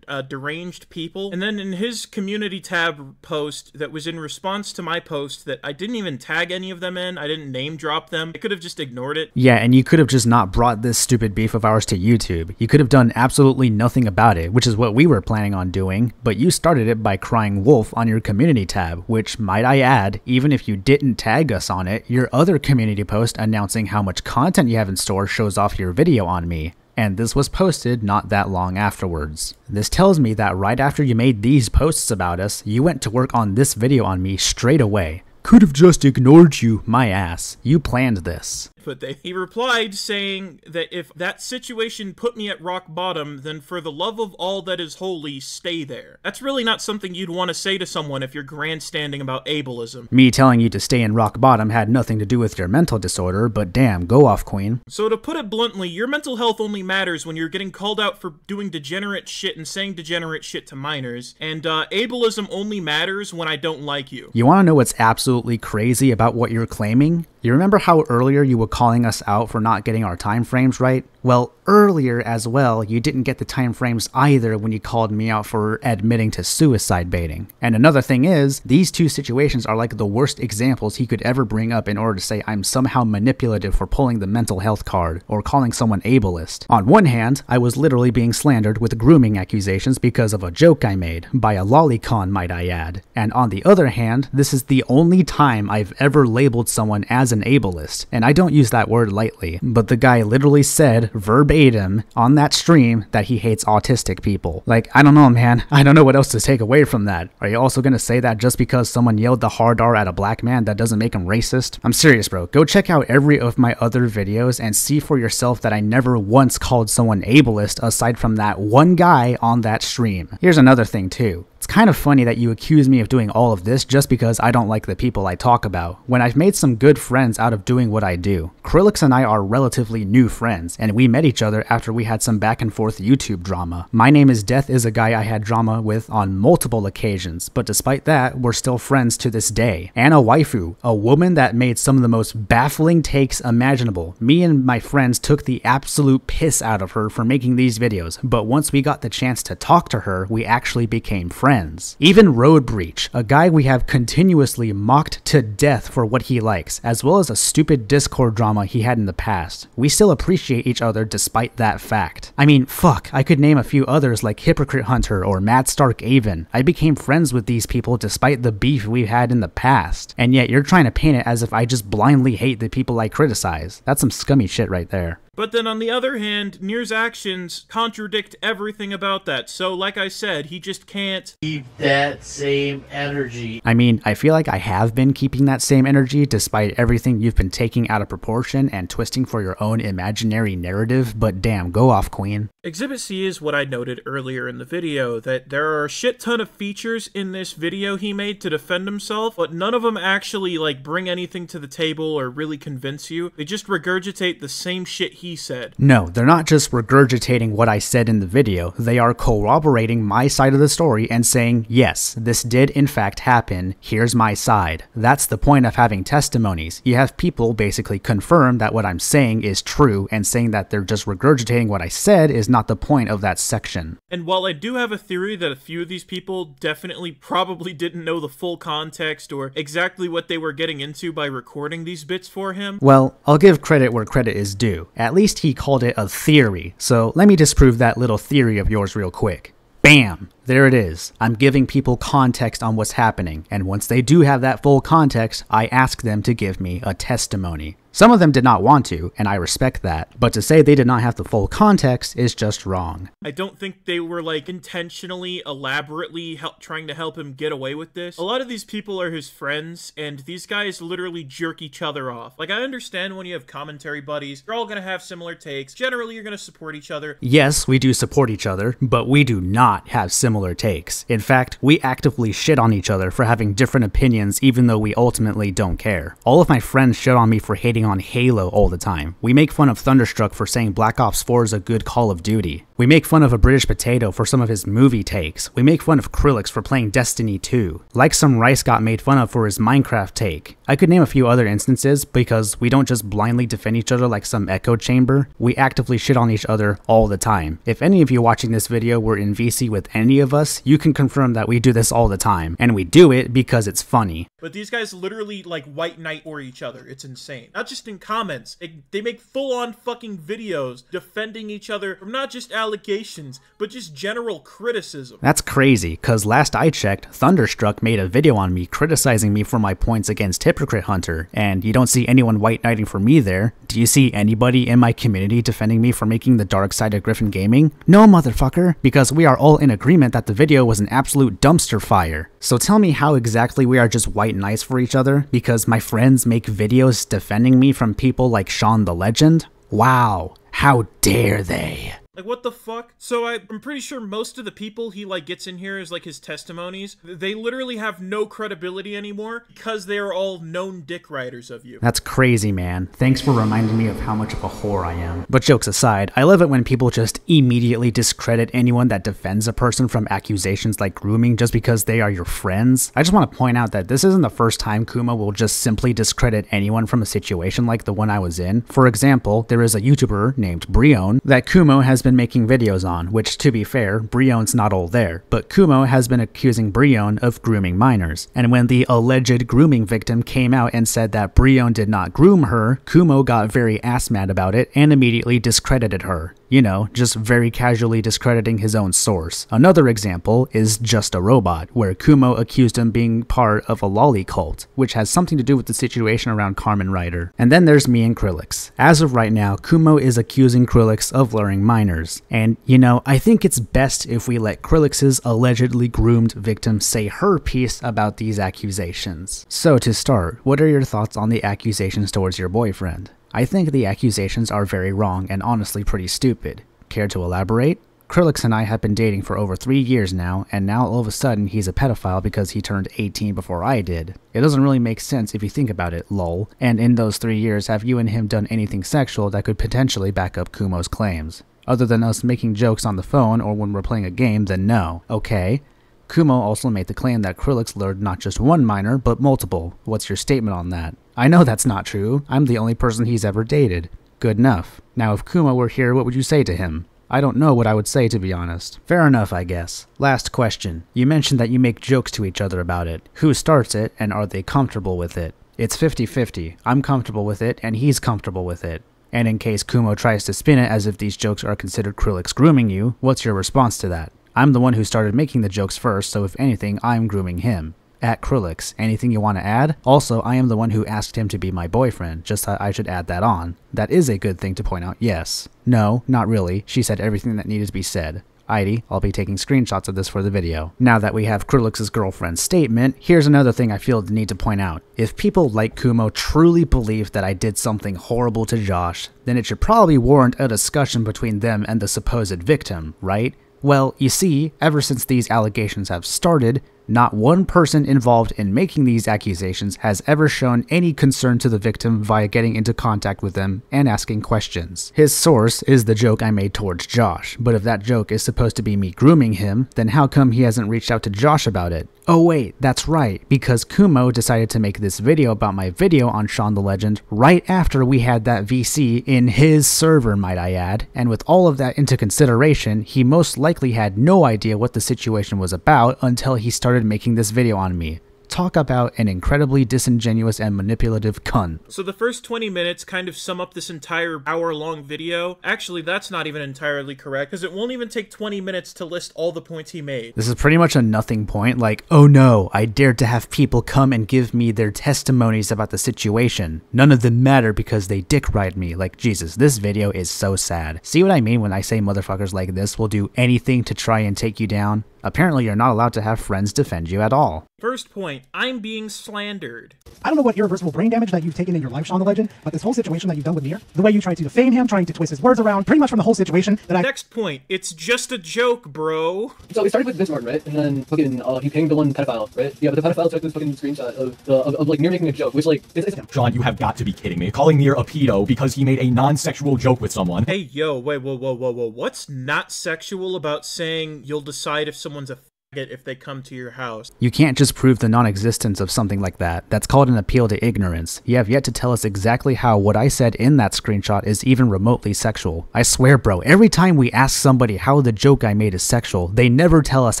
deranged people. And then in his community tab post that was in response to my post that I didn't even tag any of them in, I didn't name drop them. I could have just ignored it. Yeah, and you could have just not brought this stupid beef of ours to YouTube. You could have done absolutely nothing about it, which is what we were planning on doing, but you started it by crying wolf on your community tab, which, might I add, even if you didn't tag us on it, your other community post announcing how much content you have in store shows off your video on me. And this was posted not that long afterwards. This tells me that right after you made these posts about us, you went to work on this video on me straight away. Could have just ignored you, my ass. You planned this. But he replied saying that if that situation put me at rock bottom, then for the love of all that is holy, stay there. That's really not something you'd want to say to someone if you're grandstanding about ableism. Me telling you to stay in rock bottom had nothing to do with your mental disorder, but damn, go off, queen. So to put it bluntly, your mental health only matters when you're getting called out for doing degenerate shit and saying degenerate shit to minors, and ableism only matters when I don't like you. You want to know what's absolutely crazy about what you're claiming? You remember how earlier you would calling us out for not getting our time frames right? Well, earlier as well, you didn't get the time frames either when you called me out for admitting to suicide baiting. And another thing is, these two situations are like the worst examples he could ever bring up in order to say I'm somehow manipulative for pulling the mental health card or calling someone ableist. On one hand, I was literally being slandered with grooming accusations because of a joke I made, by a lolicon might I add. And on the other hand, this is the only time I've ever labeled someone as an ableist, and I don't use that word lightly, but the guy literally said verbatim on that stream that he hates autistic people. Like, I don't know, man. I don't know what else to take away from that. Are you also gonna say that just because someone yelled the hard R at a black man, that doesn't make him racist? I'm serious, bro. Go check out every of my other videos and see for yourself that I never once called someone ableist aside from that one guy on that stream. Here's another thing too. It's kind of funny that you accuse me of doing all of this just because I don't like the people I talk about, when I've made some good friends out of doing what I do. Krillix and I are relatively new friends, and we met each other after we had some back and forth YouTube drama. My Name is Death is a guy I had drama with on multiple occasions, but despite that, we're still friends to this day. And a waifu, a woman that made some of the most baffling takes imaginable. Me and my friends took the absolute piss out of her for making these videos, but once we got the chance to talk to her, we actually became friends. Even Road Breach, a guy we have continuously mocked to death for what he likes, as well as a stupid Discord drama he had in the past. We still appreciate each other despite that fact. I mean, fuck, I could name a few others like Hypocrite Hunter or Mad Stark Avon. I became friends with these people despite the beef we've had in the past, and yet you're trying to paint it as if I just blindly hate the people I criticize. That's some scummy shit right there. But then on the other hand, Nier's actions contradict everything about that. So like I said, he just can't keep that same energy. I mean, I feel like I have been keeping that same energy despite everything you've been taking out of proportion and twisting for your own imaginary narrative, but damn, go off, queen. Exhibit C is what I noted earlier in the video, that there are a shit ton of features in this video he made to defend himself, but none of them actually like bring anything to the table or really convince you. They just regurgitate the same shit he said. No, they're not just regurgitating what I said in the video, they are corroborating my side of the story and saying, yes, this did in fact happen, here's my side. That's the point of having testimonies. You have people basically confirm that what I'm saying is true, and saying that they're just regurgitating what I said is not the point of that section. And while I do have a theory that a few of these people definitely probably didn't know the full context or exactly what they were getting into by recording these bits for him, well, I'll give credit where credit is due. At least he called it a theory, so let me disprove that little theory of yours real quick. Bam! There it is. I'm giving people context on what's happening, and once they do have that full context, I ask them to give me a testimony. Some of them did not want to, and I respect that, but to say they did not have the full context is just wrong. I don't think they were like intentionally, elaborately trying to help him get away with this. A lot of these people are his friends, and these guys literally jerk each other off. Like, I understand when you have commentary buddies, you're all gonna have similar takes. Generally, you're gonna support each other. Yes, we do support each other, but we do not have similar takes. In fact, we actively shit on each other for having different opinions even though we ultimately don't care. All of my friends shit on me for hating on Halo all the time. We make fun of Thunderstruck for saying Black Ops 4 is a good Call of Duty. We make fun of a British Potato for some of his movie takes. We make fun of Krillix for playing Destiny 2. Like some Rice got made fun of for his Minecraft take. I could name a few other instances because we don't just blindly defend each other like some echo chamber. We actively shit on each other all the time. If any of you watching this video were in VC with any of us, you can confirm that we do this all the time. And we do it because it's funny. But these guys literally like white knight for each other. It's insane. Not just in comments. They make full-on fucking videos defending each other from not just allegations, but just general criticism. That's crazy, cause last I checked, Thunderstruck made a video on me criticizing me for my points against Hypocrite Hunter, and you don't see anyone white knighting for me there. Do you see anybody in my community defending me for making the dark side of Griffin Gaming? No, motherfucker, because we are all in agreement that the video was an absolute dumpster fire. So tell me how exactly we are just white knights for each other because my friends make videos defending me from people like Sean the Legend? Wow, how dare they? Like, what the fuck? So I'm pretty sure most of the people he, like, gets in here as, like, his testimonies, they literally have no credibility anymore because they are all known dick riders of you. That's crazy, man. Thanks for reminding me of how much of a whore I am. But jokes aside, I love it when people just immediately discredit anyone that defends a person from accusations like grooming just because they are your friends. I just want to point out that this isn't the first time Kumo will just simply discredit anyone from a situation like the one I was in. For example, there is a YouTuber named Brion that Kumo has been making videos on, which, to be fair, Brion's not all there, but Kumo has been accusing Brion of grooming minors. And when the alleged grooming victim came out and said that Brion did not groom her, Kumo got very ass mad about it and immediately discredited her. You know, just very casually discrediting his own source. Another example is Just a Robot, where Kumo accused him being part of a lolly cult, which has something to do with the situation around Carmen Ryder. And then there's me and Krillix. As of right now, Kumo is accusing Krillix of luring minors. And, you know, I think it's best if we let Krillix's allegedly groomed victim say her piece about these accusations. So to start, what are your thoughts on the accusations towards your boyfriend? I think the accusations are very wrong and honestly pretty stupid. Care to elaborate? Krillix and I have been dating for over 3 years now, and now all of a sudden he's a pedophile because he turned 18 before I did. It doesn't really make sense if you think about it, lol. And in those 3 years, have you and him done anything sexual that could potentially back up Kumo's claims? Other than us making jokes on the phone or when we're playing a game, then no. Okay. Kumo also made the claim that Krillix lured not just one minor, but multiple. What's your statement on that? I know that's not true. I'm the only person he's ever dated. Good enough. Now if Kumo were here, what would you say to him? I don't know what I would say, to be honest. Fair enough, I guess. Last question. You mentioned that you make jokes to each other about it. Who starts it, and are they comfortable with it? It's 50-50. I'm comfortable with it, and he's comfortable with it. And in case Kumo tries to spin it as if these jokes are considered Krillix grooming you, what's your response to that? I'm the one who started making the jokes first, so if anything, I'm grooming him. At Krillix, anything you want to add? Also, I am the one who asked him to be my boyfriend, just thought I should add that on. That is a good thing to point out, yes. No, not really. She said everything that needed to be said. Alrighty, I'll be taking screenshots of this for the video. Now that we have Krillix's girlfriend's statement, here's another thing I feel the need to point out. If people like Kumo truly believe that I did something horrible to Josh, then it should probably warrant a discussion between them and the supposed victim, right? Well, you see, ever since these allegations have started, not one person involved in making these accusations has ever shown any concern to the victim via getting into contact with them and asking questions. His source is the joke I made towards Josh, but if that joke is supposed to be me grooming him, then how come he hasn't reached out to Josh about it? Oh wait, that's right, because Kumo decided to make this video about my video on Shaun the Legend right after we had that VC in his server, might I add, and with all of that into consideration, he most likely had no idea what the situation was about until he started making this video on me. Talk about an incredibly disingenuous and manipulative cunt. So the first 20 minutes kind of sum up this entire hour-long video. Actually, that's not even entirely correct, because it won't even take 20 minutes to list all the points he made. This is pretty much a nothing point, like, oh no, I dared to have people come and give me their testimonies about the situation. None of them matter because they dick ride me. Like, Jesus, this video is so sad. See what I mean when I say motherfuckers like this will do anything to try and take you down? Apparently you're not allowed to have friends defend you at all. First point, I'm being slandered. I don't know what irreversible brain damage that you've taken in your life, Shaun the Legend, but this whole situation that you've done with Mir, the way you tried to defame him, trying to twist his words around, pretty much from the whole situation that Next point, it's just a joke, bro. So it started with Vince Martin, right? And then fucking, he pinged the one pedophile, right? Yeah, but the pedophile took this fucking screenshot of like, Mir making a joke, which, like, it's Sean, you have got to be kidding me. Calling Mir a pedo because he made a non-sexual joke with someone. Hey, yo, wait, whoa. What's not sexual about saying you'll decide if someone's a if they come to your house? You can't just prove the non-existence of something like that. That's called an appeal to ignorance. You have yet to tell us exactly how what I said in that screenshot is even remotely sexual. I swear, bro, every time we ask somebody how the joke I made is sexual, they never tell us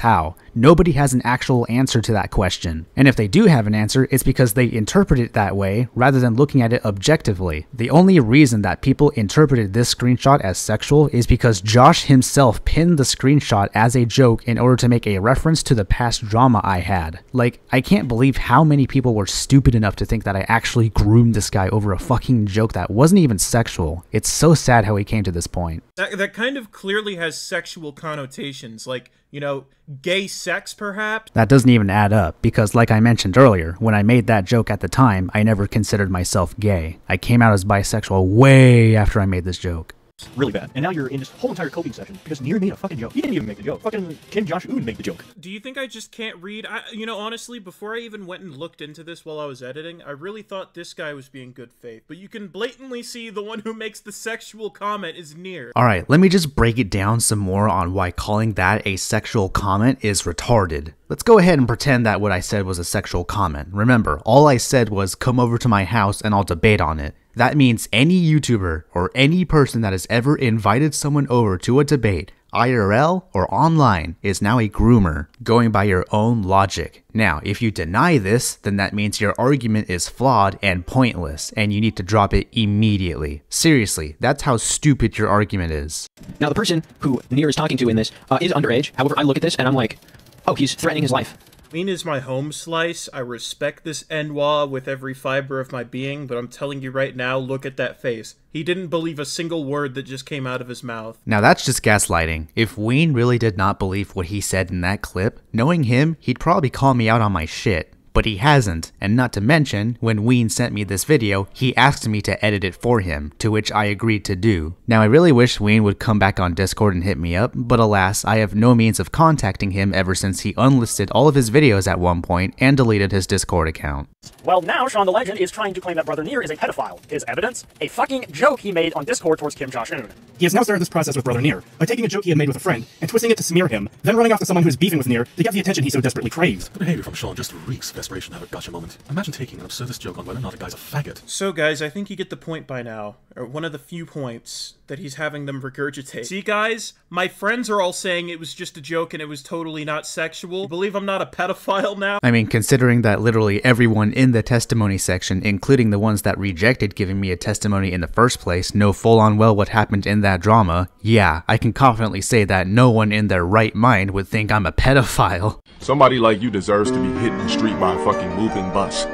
how. Nobody has an actual answer to that question. And if they do have an answer, it's because they interpret it that way rather than looking at it objectively. The only reason that people interpreted this screenshot as sexual is because Josh himself pinned the screenshot as a joke in order to make a reference to the past drama I had. Like, I can't believe how many people were stupid enough to think that I actually groomed this guy over a fucking joke that wasn't even sexual. It's so sad how he came to this point. That kind of clearly has sexual connotations, like, you know, gay sex, perhaps? That doesn't even add up, because like I mentioned earlier, when I made that joke at the time, I never considered myself gay. I came out as bisexual way after I made this joke. Really bad. And now you're in this whole entire coping session because Nier made a fucking joke. He didn't even make the joke. Fucking Kim Josh-un made the joke. Do you think I just can't read? You know, honestly, before I even went and looked into this while I was editing, I really thought this guy was being good faith. But you can blatantly see the one who makes the sexual comment is Nier. Alright, let me just break it down some more on why calling that a sexual comment is retarded. Let's go ahead and pretend that what I said was a sexual comment. Remember, all I said was come over to my house and I'll debate on it. That means any YouTuber or any person that has ever invited someone over to a debate, IRL or online, is now a groomer, going by your own logic. Now, if you deny this, then that means your argument is flawed and pointless, and you need to drop it immediately. Seriously, that's how stupid your argument is. Now, the person who Nier is talking to in this is underage. However, I look at this and I'm like, oh, he's threatening his life. Queen is my home slice. I respect this Enwa with every fiber of my being, but I'm telling you right now, look at that face. He didn't believe a single word that just came out of his mouth. Now that's just gaslighting. If Wayne really did not believe what he said in that clip, knowing him, he'd probably call me out on my shit. But he hasn't, and not to mention, when Ween sent me this video, he asked me to edit it for him, to which I agreed to do. Now I really wish Ween would come back on Discord and hit me up, but alas, I have no means of contacting him ever since he unlisted all of his videos at one point and deleted his Discord account. Well, now Sean the Legend is trying to claim that Brother Nier is a pedophile. His evidence? A fucking joke he made on Discord towards Kim Josh-un. He has now started this process with Brother Nier by taking a joke he had made with a friend and twisting it to smear him, then running off to someone who is beefing with Nier to get the attention he so desperately craves. The behavior from Sean just reeks of desperation to have a gotcha moment. Imagine taking an absurdist joke on whether or not a guy's a faggot. So guys, I think you get the point by now, or one of the few points that he's having them regurgitate. See guys, my friends are all saying it was just a joke and it was totally not sexual. You believe I'm not a pedophile now? I mean, considering that literally everyone in the testimony section, including the ones that rejected giving me a testimony in the first place, know full on well what happened in that drama, yeah, I can confidently say that no one in their right mind would think I'm a pedophile. Somebody like you deserves to be hit in the street by a fucking moving bus.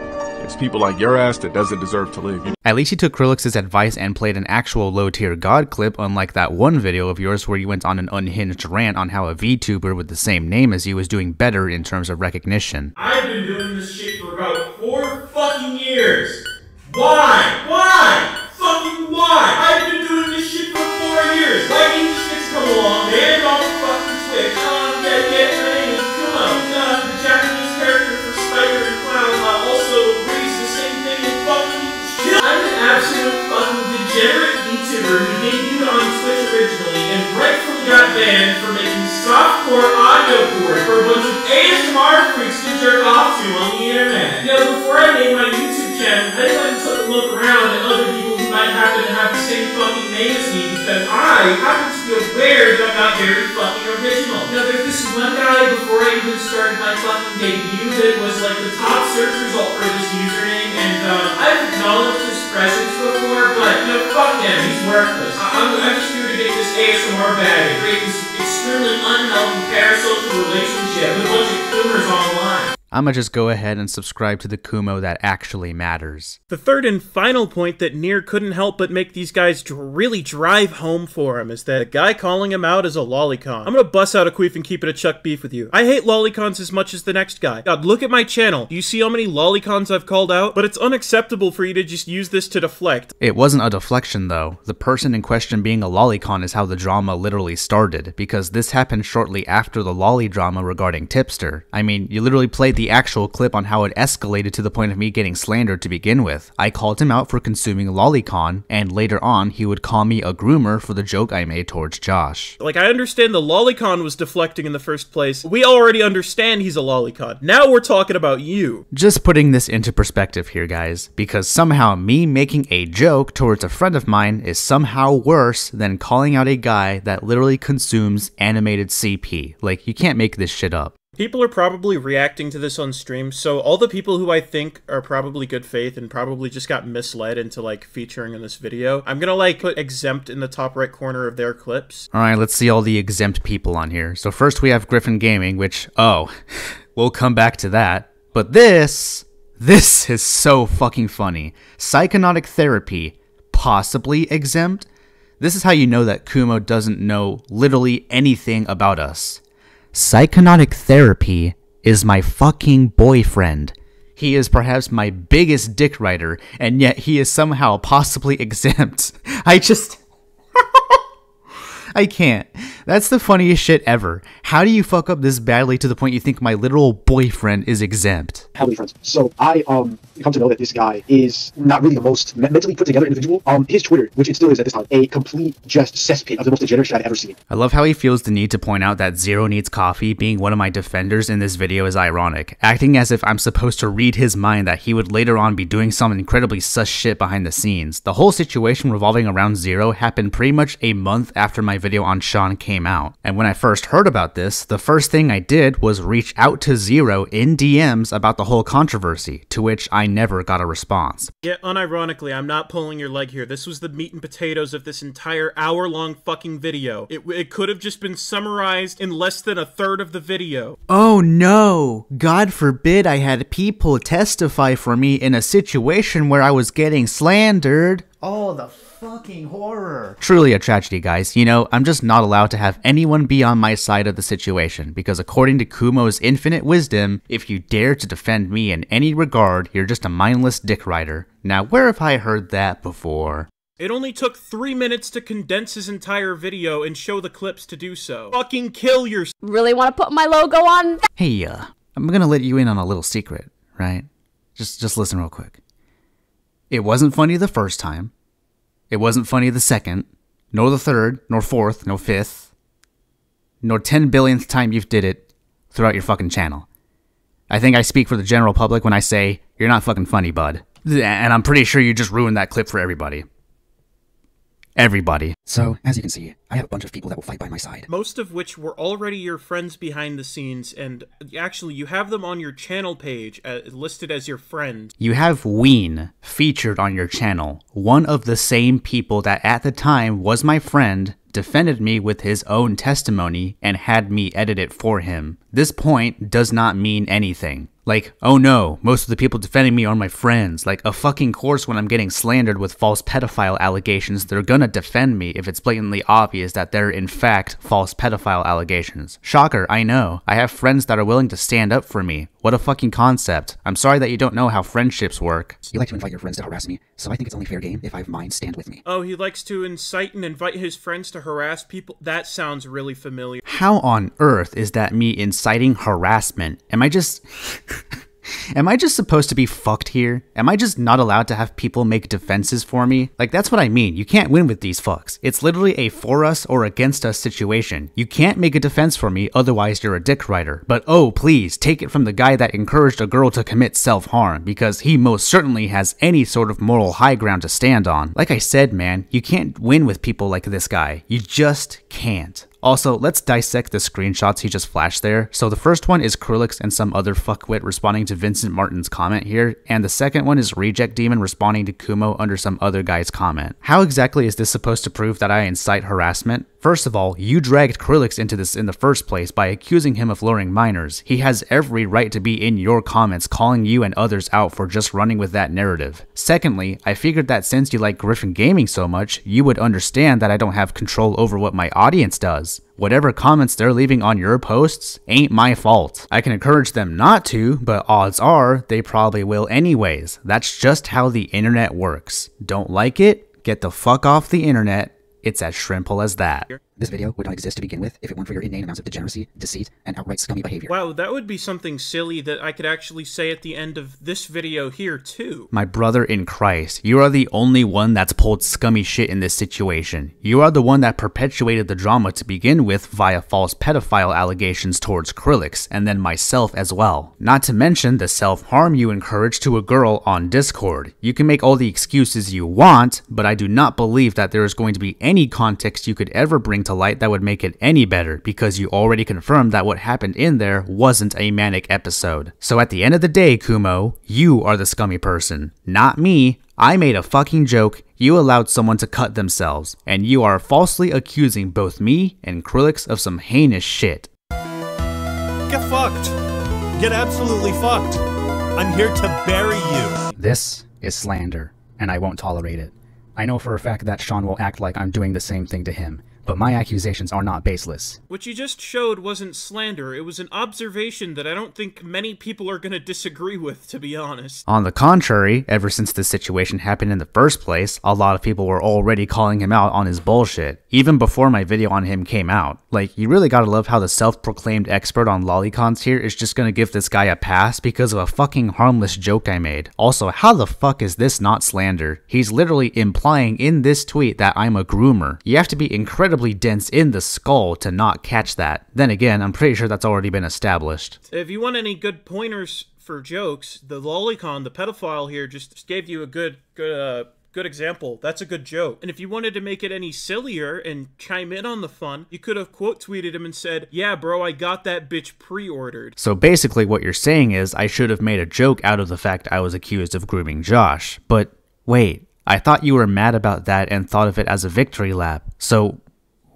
It's people like your ass that doesn't deserve to live. At least he took Krillix's advice and played an actual low-tier god clip, unlike that one video of yours where you went on an unhinged rant on how a VTuber with the same name as you was doing better in terms of recognition. I've been doing this shit for about 4 fucking years. Why? Why? Fucking why? I've been doing this shit for 4 years. Why didn't you just come along, man? On fucking Twitch. My name is Kumo. The Japanese character for Spider and Clown also agrees the same thing and fucking shit. I'm an absolute fucking degenerate VTuber who debuted on Twitch originally and rightfully got banned for making softcore audio porn for a bunch of ASMR freaks to jerk off to on the internet. You know, before I made my YouTube channel, I went and took a look around at other people who might happen to have the same fucking name as me because I happen to be aware that I'm not very fucking original. You know, there's this one guy before I even started my fucking debut that was like the top search result for this username, and I've acknowledged his presence before, but you know, fuck him, he's worthless. I'm just here to get this ASMR bag and create this extremely unhealthy parasocial relationship with a bunch of coomers online. I'ma just go ahead and subscribe to the Kumo that actually matters. The third and final point that Nier couldn't help but make these guys really drive home for him is that the guy calling him out is a lolicon. I'm gonna bust out a queef and keep it a Chuck beef with you. I hate lolicons as much as the next guy. God, look at my channel. Do you see how many lolicons I've called out? But it's unacceptable for you to just use this to deflect. It wasn't a deflection though. The person in question being a lolicon is how the drama literally started, because this happened shortly after the lolly drama regarding Tipster. I mean, you literally played the actual clip on how it escalated to the point of me getting slandered to begin with. I called him out for consuming lolicon, and later on he would call me a groomer for the joke I made towards Josh. Like, I understand the lolicon was deflecting in the first place. We already understand he's a lolicon. Now we're talking about you. Just putting this into perspective here, guys, because somehow me making a joke towards a friend of mine is somehow worse than calling out a guy that literally consumes animated CP. Like, you can't make this shit up. People are probably reacting to this on stream, so all the people who I think are probably good faith and probably just got misled into, like, featuring in this video, I'm gonna, like, put exempt in the top right corner of their clips. Alright, let's see all the exempt people on here. So first we have Griffin Gaming, which, oh, we'll come back to that. But this is so fucking funny. Psychonautic Therapy, possibly exempt? This is how you know that Kumo doesn't know literally anything about us. Psychonautic Therapy is my fucking boyfriend. He is perhaps my biggest dick writer, and yet he is somehow possibly exempt. I just... I can't. That's the funniest shit ever. How do you fuck up this badly to the point you think my literal boyfriend is exempt? How many friends? So I come to know that this guy is not really the most mentally put together individual. His Twitter, which it still is at this time, a complete just cesspit of the most degenerate shit I've ever seen. I love how he feels the need to point out that Zero Needs Coffee being one of my defenders in this video is ironic, acting as if I'm supposed to read his mind that he would later on be doing some incredibly sus shit behind the scenes. The whole situation revolving around Zero happened pretty much a month after my video on Sean came out, and when I first heard about this, the first thing I did was reach out to Zero in DMs about the whole controversy, to which I never got a response. Yeah, unironically, I'm not pulling your leg here. This was the meat and potatoes of this entire hour-long fucking video. It could have just been summarized in less than a third of the video. Oh no! God forbid I had people testify for me in a situation where I was getting slandered. Oh, the fucking horror. Truly a tragedy, guys. You know, I'm just not allowed to have anyone be on my side of the situation, because according to Kumo's infinite wisdom, if you dare to defend me in any regard, you're just a mindless dick rider. Now, where have I heard that before? It only took 3 minutes to condense his entire video and show the clips to do so. Fucking kill yourself. Really want to put my logo on? Hey, I'm gonna let you in on a little secret, right? Just listen real quick. It wasn't funny the first time. It wasn't funny the second, nor the third, nor fourth, nor fifth, nor 10 billionth time you've did it throughout your fucking channel. I think I speak for the general public when I say, you're not fucking funny, bud. And I'm pretty sure you just ruined that clip for everybody. Everybody. So, as you can see, I have a bunch of people that will fight by my side. Most of which were already your friends behind the scenes, and actually you have them on your channel page listed as your friend. You have Ween featured on your channel, one of the same people that at the time was my friend, defended me with his own testimony, and had me edit it for him. This point does not mean anything. Like, oh no, most of the people defending me are my friends. Like, of fucking course when I'm getting slandered with false pedophile allegations, they're gonna defend me if it's blatantly obvious that they're in fact false pedophile allegations. Shocker, I know. I have friends that are willing to stand up for me. What a fucking concept. I'm sorry that you don't know how friendships work. You like to invite your friends to harass me, so I think it's only fair game if I have mine stand with me. Oh, he likes to incite and invite his friends to harass people? That sounds really familiar. How on earth is that me inciting harassment? Am I just supposed to be fucked here? Am I just not allowed to have people make defenses for me? Like, that's what I mean. You can't win with these fucks. It's literally a for us or against us situation. You can't make a defense for me, otherwise you're a dick rider. But oh, please, take it from the guy that encouraged a girl to commit self-harm, because he most certainly has any sort of moral high ground to stand on. Like I said, man, you can't win with people like this guy. You just can't. Also, let's dissect the screenshots he just flashed there. So the first one is Krillix and some other fuckwit responding to Vincent Martin's comment here, and the second one is Reject Demon responding to Kumo under some other guy's comment. How exactly is this supposed to prove that I incite harassment? First of all, you dragged Krillix into this in the first place by accusing him of luring minors. He has every right to be in your comments calling you and others out for just running with that narrative. Secondly, I figured that since you like Griffin Gaming so much, you would understand that I don't have control over what my audience does. Whatever comments they're leaving on your posts ain't my fault. I can encourage them not to, but odds are they probably will anyways. That's just how the internet works. Don't like it? Get the fuck off the internet. It's as simple as that. This video would not exist to begin with if it weren't for your inane amounts of degeneracy, deceit, and outright scummy behavior. Wow, that would be something silly that I could actually say at the end of this video here, too. My brother in Christ, you are the only one that's pulled scummy shit in this situation. You are the one that perpetuated the drama to begin with via false pedophile allegations towards Krillix, and then myself as well. Not to mention the self-harm you encouraged to a girl on Discord. You can make all the excuses you want, but I do not believe that there is going to be any context you could ever bring to light that would make it any better, because you already confirmed that what happened in there wasn't a manic episode. So at the end of the day, Kumo, you are the scummy person, not me. I made a fucking joke, you allowed someone to cut themselves, and you are falsely accusing both me and Krillix of some heinous shit. Get fucked. Get absolutely fucked. I'm here to bury you. This is slander, and I won't tolerate it. I know for a fact that Sean will act like I'm doing the same thing to him. but my accusations are not baseless. What you just showed wasn't slander, it was an observation that I don't think many people are gonna disagree with, to be honest. On the contrary, ever since this situation happened in the first place, a lot of people were already calling him out on his bullshit, even before my video on him came out. Like, you really gotta love how the self-proclaimed expert on lolicons here is just gonna give this guy a pass because of a fucking harmless joke I made. Also, how the fuck is this not slander? He's literally implying in this tweet that I'm a groomer. You have to be incredibly dense in the skull to not catch that. Then again, I'm pretty sure that's already been established. If you want any good pointers for jokes, the lolicon, the pedophile here, just gave you a good example. That's a good joke. And if you wanted to make it any sillier and chime in on the fun, you could have quote tweeted him and said, "Yeah, bro, I got that bitch pre-ordered." So basically what you're saying is I should have made a joke out of the fact I was accused of grooming Josh. But wait, I thought you were mad about that and thought of it as a victory lap. So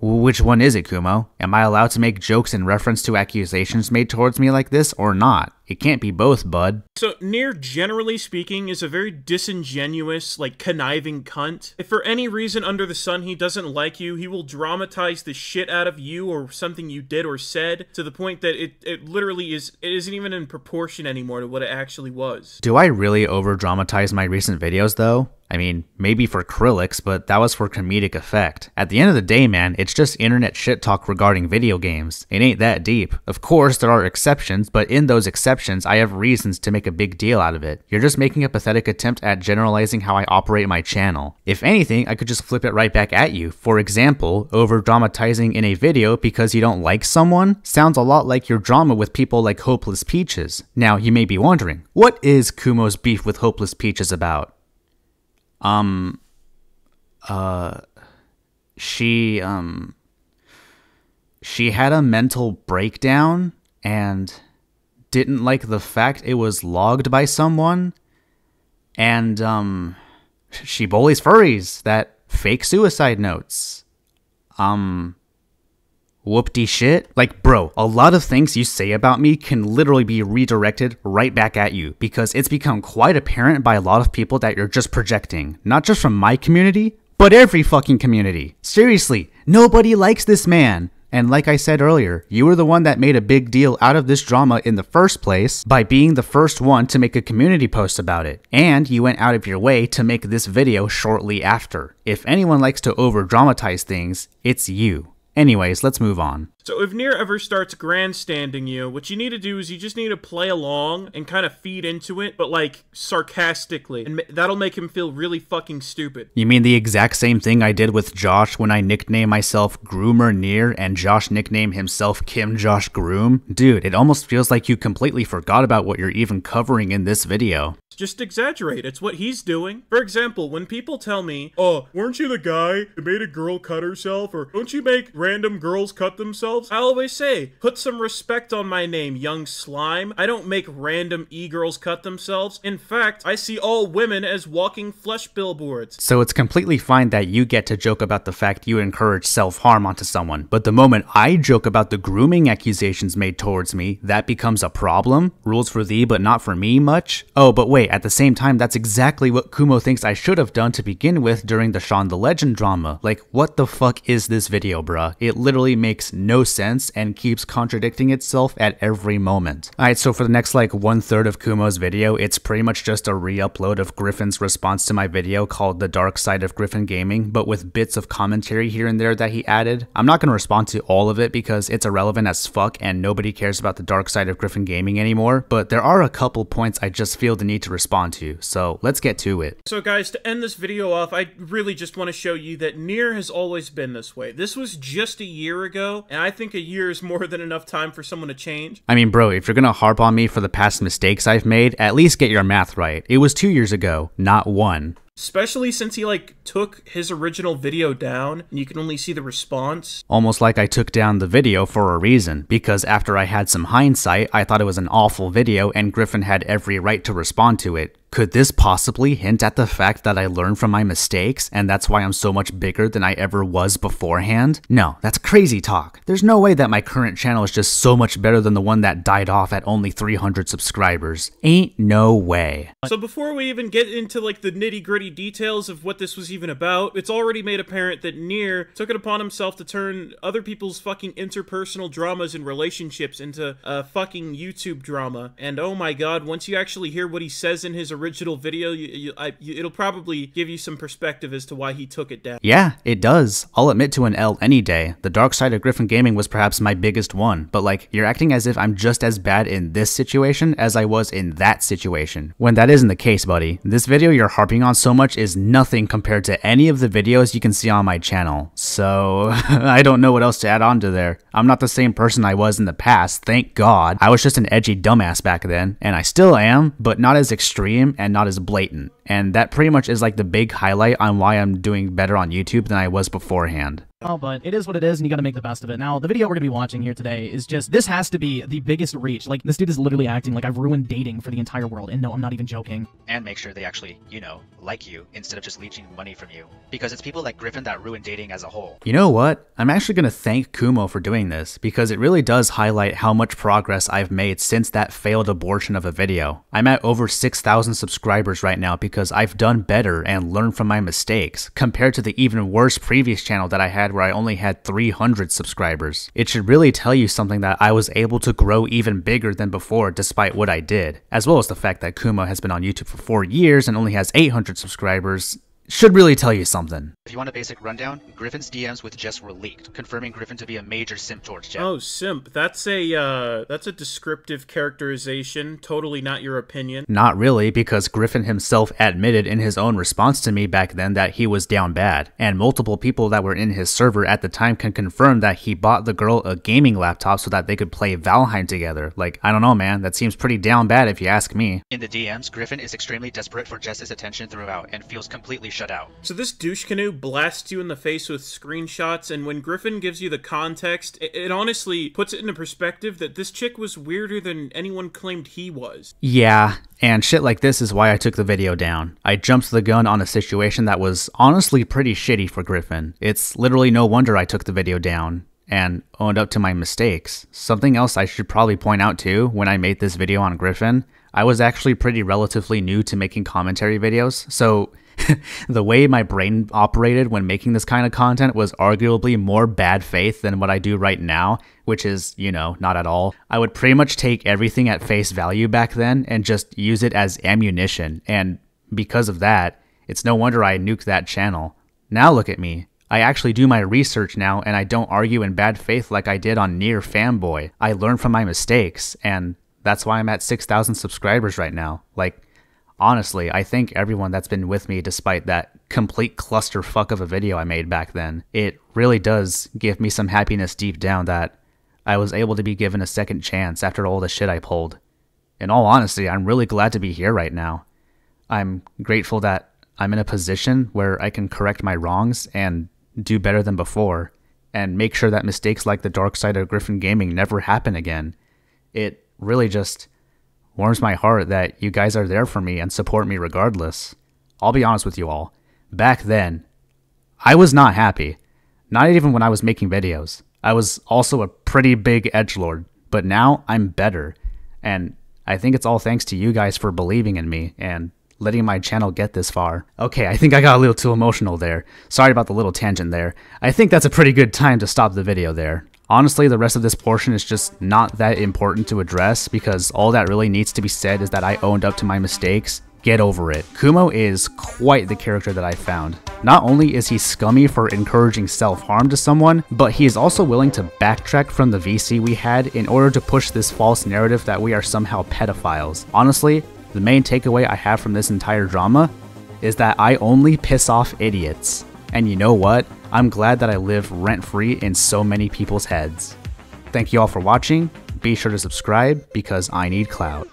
which one is it, Kumo? Am I allowed to make jokes in reference to accusations made towards me like this or not? It can't be both, bud. So, Nier, generally speaking, is a very disingenuous, like, conniving cunt. If for any reason under the sun he doesn't like you, he will dramatize the shit out of you or something you did or said to the point that it literally is, it isn't even in proportion anymore to what it actually was. Do I really over-dramatize my recent videos, though? I mean, maybe for Krillix, but that was for comedic effect. At the end of the day, man, it's just internet shit talk regarding video games. It ain't that deep. Of course, there are exceptions, but in those exceptions, I have reasons to make a big deal out of it. You're just making a pathetic attempt at generalizing how I operate my channel. If anything, I could just flip it right back at you. For example, over-dramatizing in a video because you don't like someone sounds a lot like your drama with people like Hopeless Peaches. Now, you may be wondering, what is Kumo's beef with Hopeless Peaches about? She had a mental breakdown and didn't like the fact it was logged by someone, and she bullies furries that fake suicide notes. Whoop-de shit. Like, bro, a lot of things you say about me can literally be redirected right back at you because it's become quite apparent by a lot of people that you're just projecting. Not just from my community, but every fucking community. Seriously, nobody likes this man. And like I said earlier, you were the one that made a big deal out of this drama in the first place by being the first one to make a community post about it. And you went out of your way to make this video shortly after. If anyone likes to over-dramatize things, it's you. Anyways, let's move on. So if Nier ever starts grandstanding you, what you need to do is you just need to play along and kind of feed into it, but like sarcastically, and that'll make him feel really fucking stupid. You mean the exact same thing I did with Josh when I nicknamed myself Groomer Nier and Josh nicknamed himself Kim Josh Groom? Dude, it almost feels like you completely forgot about what you're even covering in this video. Just exaggerate, it's what he's doing. For example, when people tell me, "Oh, weren't you the guy who made a girl cut herself?" or "Don't you make random girls cut themselves?" I always say, put some respect on my name, young slime. I don't make random e-girls cut themselves. In fact, I see all women as walking flesh billboards. So it's completely fine that you get to joke about the fact you encourage self-harm onto someone, but the moment I joke about the grooming accusations made towards me, that becomes a problem? Rules for thee but not for me much? Oh, but wait, at the same time, that's exactly what Kumo thinks I should have done to begin with during the Shaun the Legend drama. Like, what the fuck is this video, bruh? It literally makes no sense and keeps contradicting itself at every moment. Alright, so for the next like 1/3 of Kumo's video, it's pretty much just a re-upload of Griffin's response to my video called The Dark Side of Griffin Gaming, but with bits of commentary here and there that he added. I'm not going to respond to all of it because it's irrelevant as fuck and nobody cares about the Dark Side of Griffin Gaming anymore, but there are a couple points I just feel the need to respond to, so let's get to it. So guys, to end this video off, I really just want to show you that Nier has always been this way. This was just a year ago, and I think a year is more than enough time for someone to change. I mean, bro, if you're gonna harp on me for the past mistakes I've made, at least get your math right. It was 2 years ago, not 1. Especially since he, like, took his original video down, and you can only see the response. Almost like I took down the video for a reason, because after I had some hindsight, I thought it was an awful video, and Griffin had every right to respond to it. Could this possibly hint at the fact that I learned from my mistakes and that's why I'm so much bigger than I ever was beforehand? No, that's crazy talk. There's no way that my current channel is just so much better than the one that died off at only 300 subscribers. Ain't no way. So before we even get into like the nitty-gritty details of what this was even about, it's already made apparent that Nier took it upon himself to turn other people's fucking interpersonal dramas and relationships into a fucking YouTube drama. And oh my god, once you actually hear what he says in his original video, it'll probably give you some perspective as to why he took it down. Yeah, it does. I'll admit to an L any day. The dark side of Griffin Gaming was perhaps my biggest one, but like, you're acting as if I'm just as bad in this situation as I was in that situation, when that isn't the case, buddy. This video you're harping on so much is nothing compared to any of the videos you can see on my channel, so I don't know what else to add on to there. I'm not the same person I was in the past, thank God. I was just an edgy dumbass back then, and I still am, but not as extreme and not as blatant. And that pretty much is like the big highlight on why I'm doing better on YouTube than I was beforehand. Oh, but it is what it is, and you gotta make the best of it. Now, the video we're gonna be watching here today is just, this has to be the biggest reach. Like, this dude is literally acting like I've ruined dating for the entire world, and no, I'm not even joking. And make sure they actually, you know, like you, instead of just leeching money from you. Because it's people like Griffin that ruin dating as a whole. You know what? I'm actually gonna thank Kumo for doing this, because it really does highlight how much progress I've made since that failed abortion of a video. I'm at over 6,000 subscribers right now because I've done better and learned from my mistakes, compared to the even worse previous channel that I had where I only had 300 subscribers. It should really tell you something that I was able to grow even bigger than before despite what I did, as well as the fact that Kumo has been on YouTube for 4 years and only has 800 subscribers. Should really tell you something. If you want a basic rundown, Griffin's DMs with Jess were leaked, confirming Griffin to be a major simp towards Jess. Oh, simp. That's a descriptive characterization, totally not your opinion. Not really, because Griffin himself admitted in his own response to me back then that he was down bad, and multiple people that were in his server at the time can confirm that he bought the girl a gaming laptop so that they could play Valheim together. Like, I don't know, man, that seems pretty down bad if you ask me. In the DMs, Griffin is extremely desperate for Jess's attention throughout and feels completely shut out. So this douche canoe blasts you in the face with screenshots, and when Griffin gives you the context, it honestly puts it into perspective that this chick was weirder than anyone claimed he was. Yeah, and shit like this is why I took the video down. I jumped the gun on a situation that was honestly pretty shitty for Griffin. It's literally no wonder I took the video down and owned up to my mistakes. Something else I should probably point out too, when I made this video on Griffin, I was actually pretty relatively new to making commentary videos, so the way my brain operated when making this kind of content was arguably more bad faith than what I do right now, which is, you know, not at all. I would pretty much take everything at face value back then and just use it as ammunition, and because of that, it's no wonder I nuked that channel. Now look at me. I actually do my research now, and I don't argue in bad faith like I did on Nier Fanboy. I learn from my mistakes, and that's why I'm at 6,000 subscribers right now. Like, honestly, I thank everyone that's been with me despite that complete clusterfuck of a video I made back then. It really does give me some happiness deep down that I was able to be given a second chance after all the shit I pulled. In all honesty, I'm really glad to be here right now. I'm grateful that I'm in a position where I can correct my wrongs and do better than before, and make sure that mistakes like the dark side of Griffin Gaming never happen again. It really just warms my heart that you guys are there for me and support me regardless. I'll be honest with you all. Back then, I was not happy. Not even when I was making videos. I was also a pretty big edgelord, but now I'm better. And I think it's all thanks to you guys for believing in me and letting my channel get this far. Okay, I think I got a little too emotional there. Sorry about the little tangent there. I think that's a pretty good time to stop the video there. Honestly, the rest of this portion is just not that important to address because all that really needs to be said is that I owned up to my mistakes. Get over it. Kumo is quite the character that I found. Not only is he scummy for encouraging self-harm to someone, but he is also willing to backtrack from the VC we had in order to push this false narrative that we are somehow pedophiles. Honestly, the main takeaway I have from this entire drama is that I only piss off idiots. And you know what? I'm glad that I live rent-free in so many people's heads. Thank you all for watching. Be sure to subscribe because I need clout.